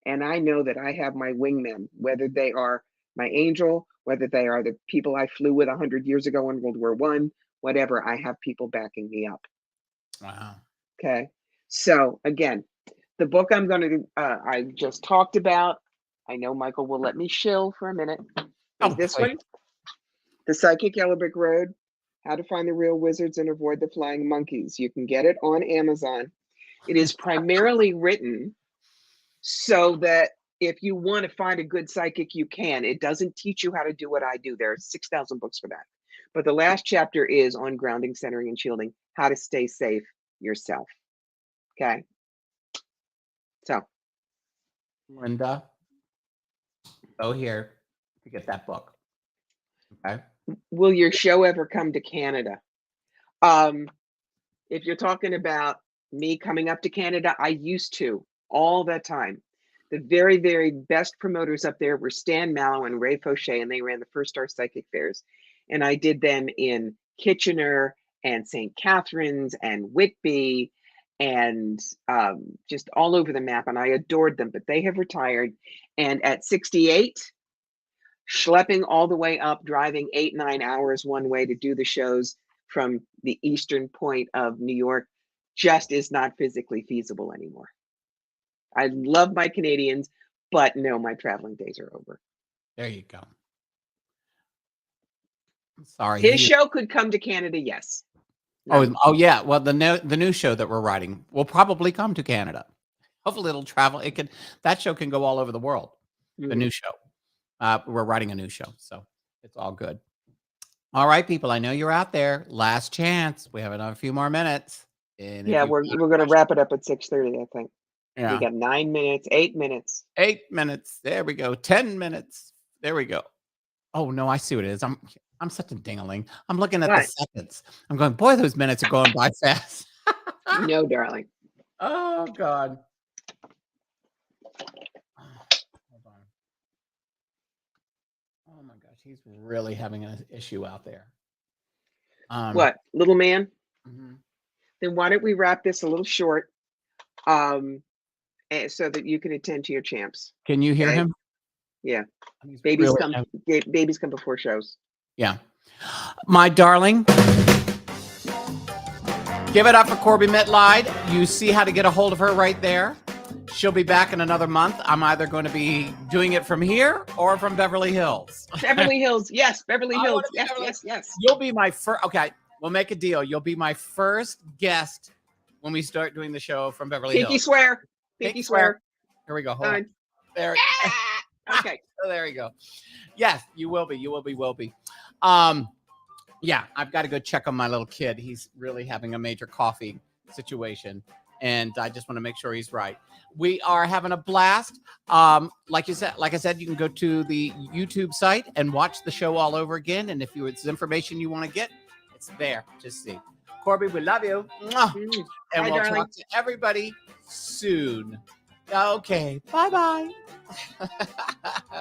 And I know that I have my wingmen, whether they are my angel, whether they are the people I flew with 100 years ago in World War I, whatever, I have people backing me up.
Wow.
Okay. So again, the book I'm going to, I just talked about, I know Michael will let me shill for a minute.
Oh,
This
please.
one, The Psychic Yellow Brick Road, How to Find the Real Wizards and Avoid the Flying Monkeys. You can get it on Amazon. It is primarily written so that if you want to find a good psychic, you can. It doesn't teach you how to do what I do. There are 6,000 books for that. But the last chapter is on grounding, centering, and shielding, how to stay safe yourself. Okay. So,
Linda, go here to get that book. Okay.
will your show ever come to Canada? If you're talking about me coming up to Canada, I used to all the time. The very, very best promoters up there were Stan Mallow and Ray Fauché, and they ran the First Star Psychic Fairs. And I did them in Kitchener and St. Catharines and Whitby and just all over the map. And I adored them, but they have retired. And at 68, schlepping all the way up, driving 8-9 hours one way to do the shows from the eastern point of New York just is not physically feasible anymore. I love my Canadians, but no, my traveling days are over.
There you go. I'm sorry.
His show could come to Canada, yes. No.
Oh yeah. Well, the new show that we're writing will probably come to Canada. Hopefully, it'll travel. It can. That show can go all over the world. The new show. We're writing a new show, so it's all good. All right, people. I know you're out there. Last chance. We have another few more minutes. And
Yeah, we're going to wrap it up at 6:30, I think.
Yeah.
We got 9 minutes, 8 minutes.
8 minutes. There we go. 10 minutes. There we go. Oh no, I see what it is. I'm such a ding-a-ling. I'm looking at the seconds. I'm going, boy, those minutes are going by fast.
No, darling.
Oh God. Hold on. Oh my gosh, he's really having an issue out there.
What, little man?
Mhm.
Then why don't we wrap this a little short, so that you can attend to your champs.
Can you hear him?
Yeah.
He's
Babies
really
babies come before shows.
Yeah. My darling, give it up for Corbie Mitleid. You see how to get a hold of her right there. She'll be back in another month. I'm either going to be doing it from here or from Beverly Hills.
Beverly Hills. Yes, Beverly Hills. Yes, yes, yes.
You'll be my first. Okay, we'll make a deal. You'll be my first guest when we start doing the show from Beverly Hills.
Pinky swear. Pinky swear.
Here we go. Hold on. There.
Okay.
So there you go. Yes, you will be. You will be. Will be. Yeah, I've got to go check on my little kid. He's really having a major coughing situation, and I just want to make sure he's right. We are having a blast. Like I said, you can go to the YouTube site and watch the show all over again. And if it's information you want to get, it's there. Just see. Corbie, we love you. And we'll talk to everybody soon. Okay. Bye-bye.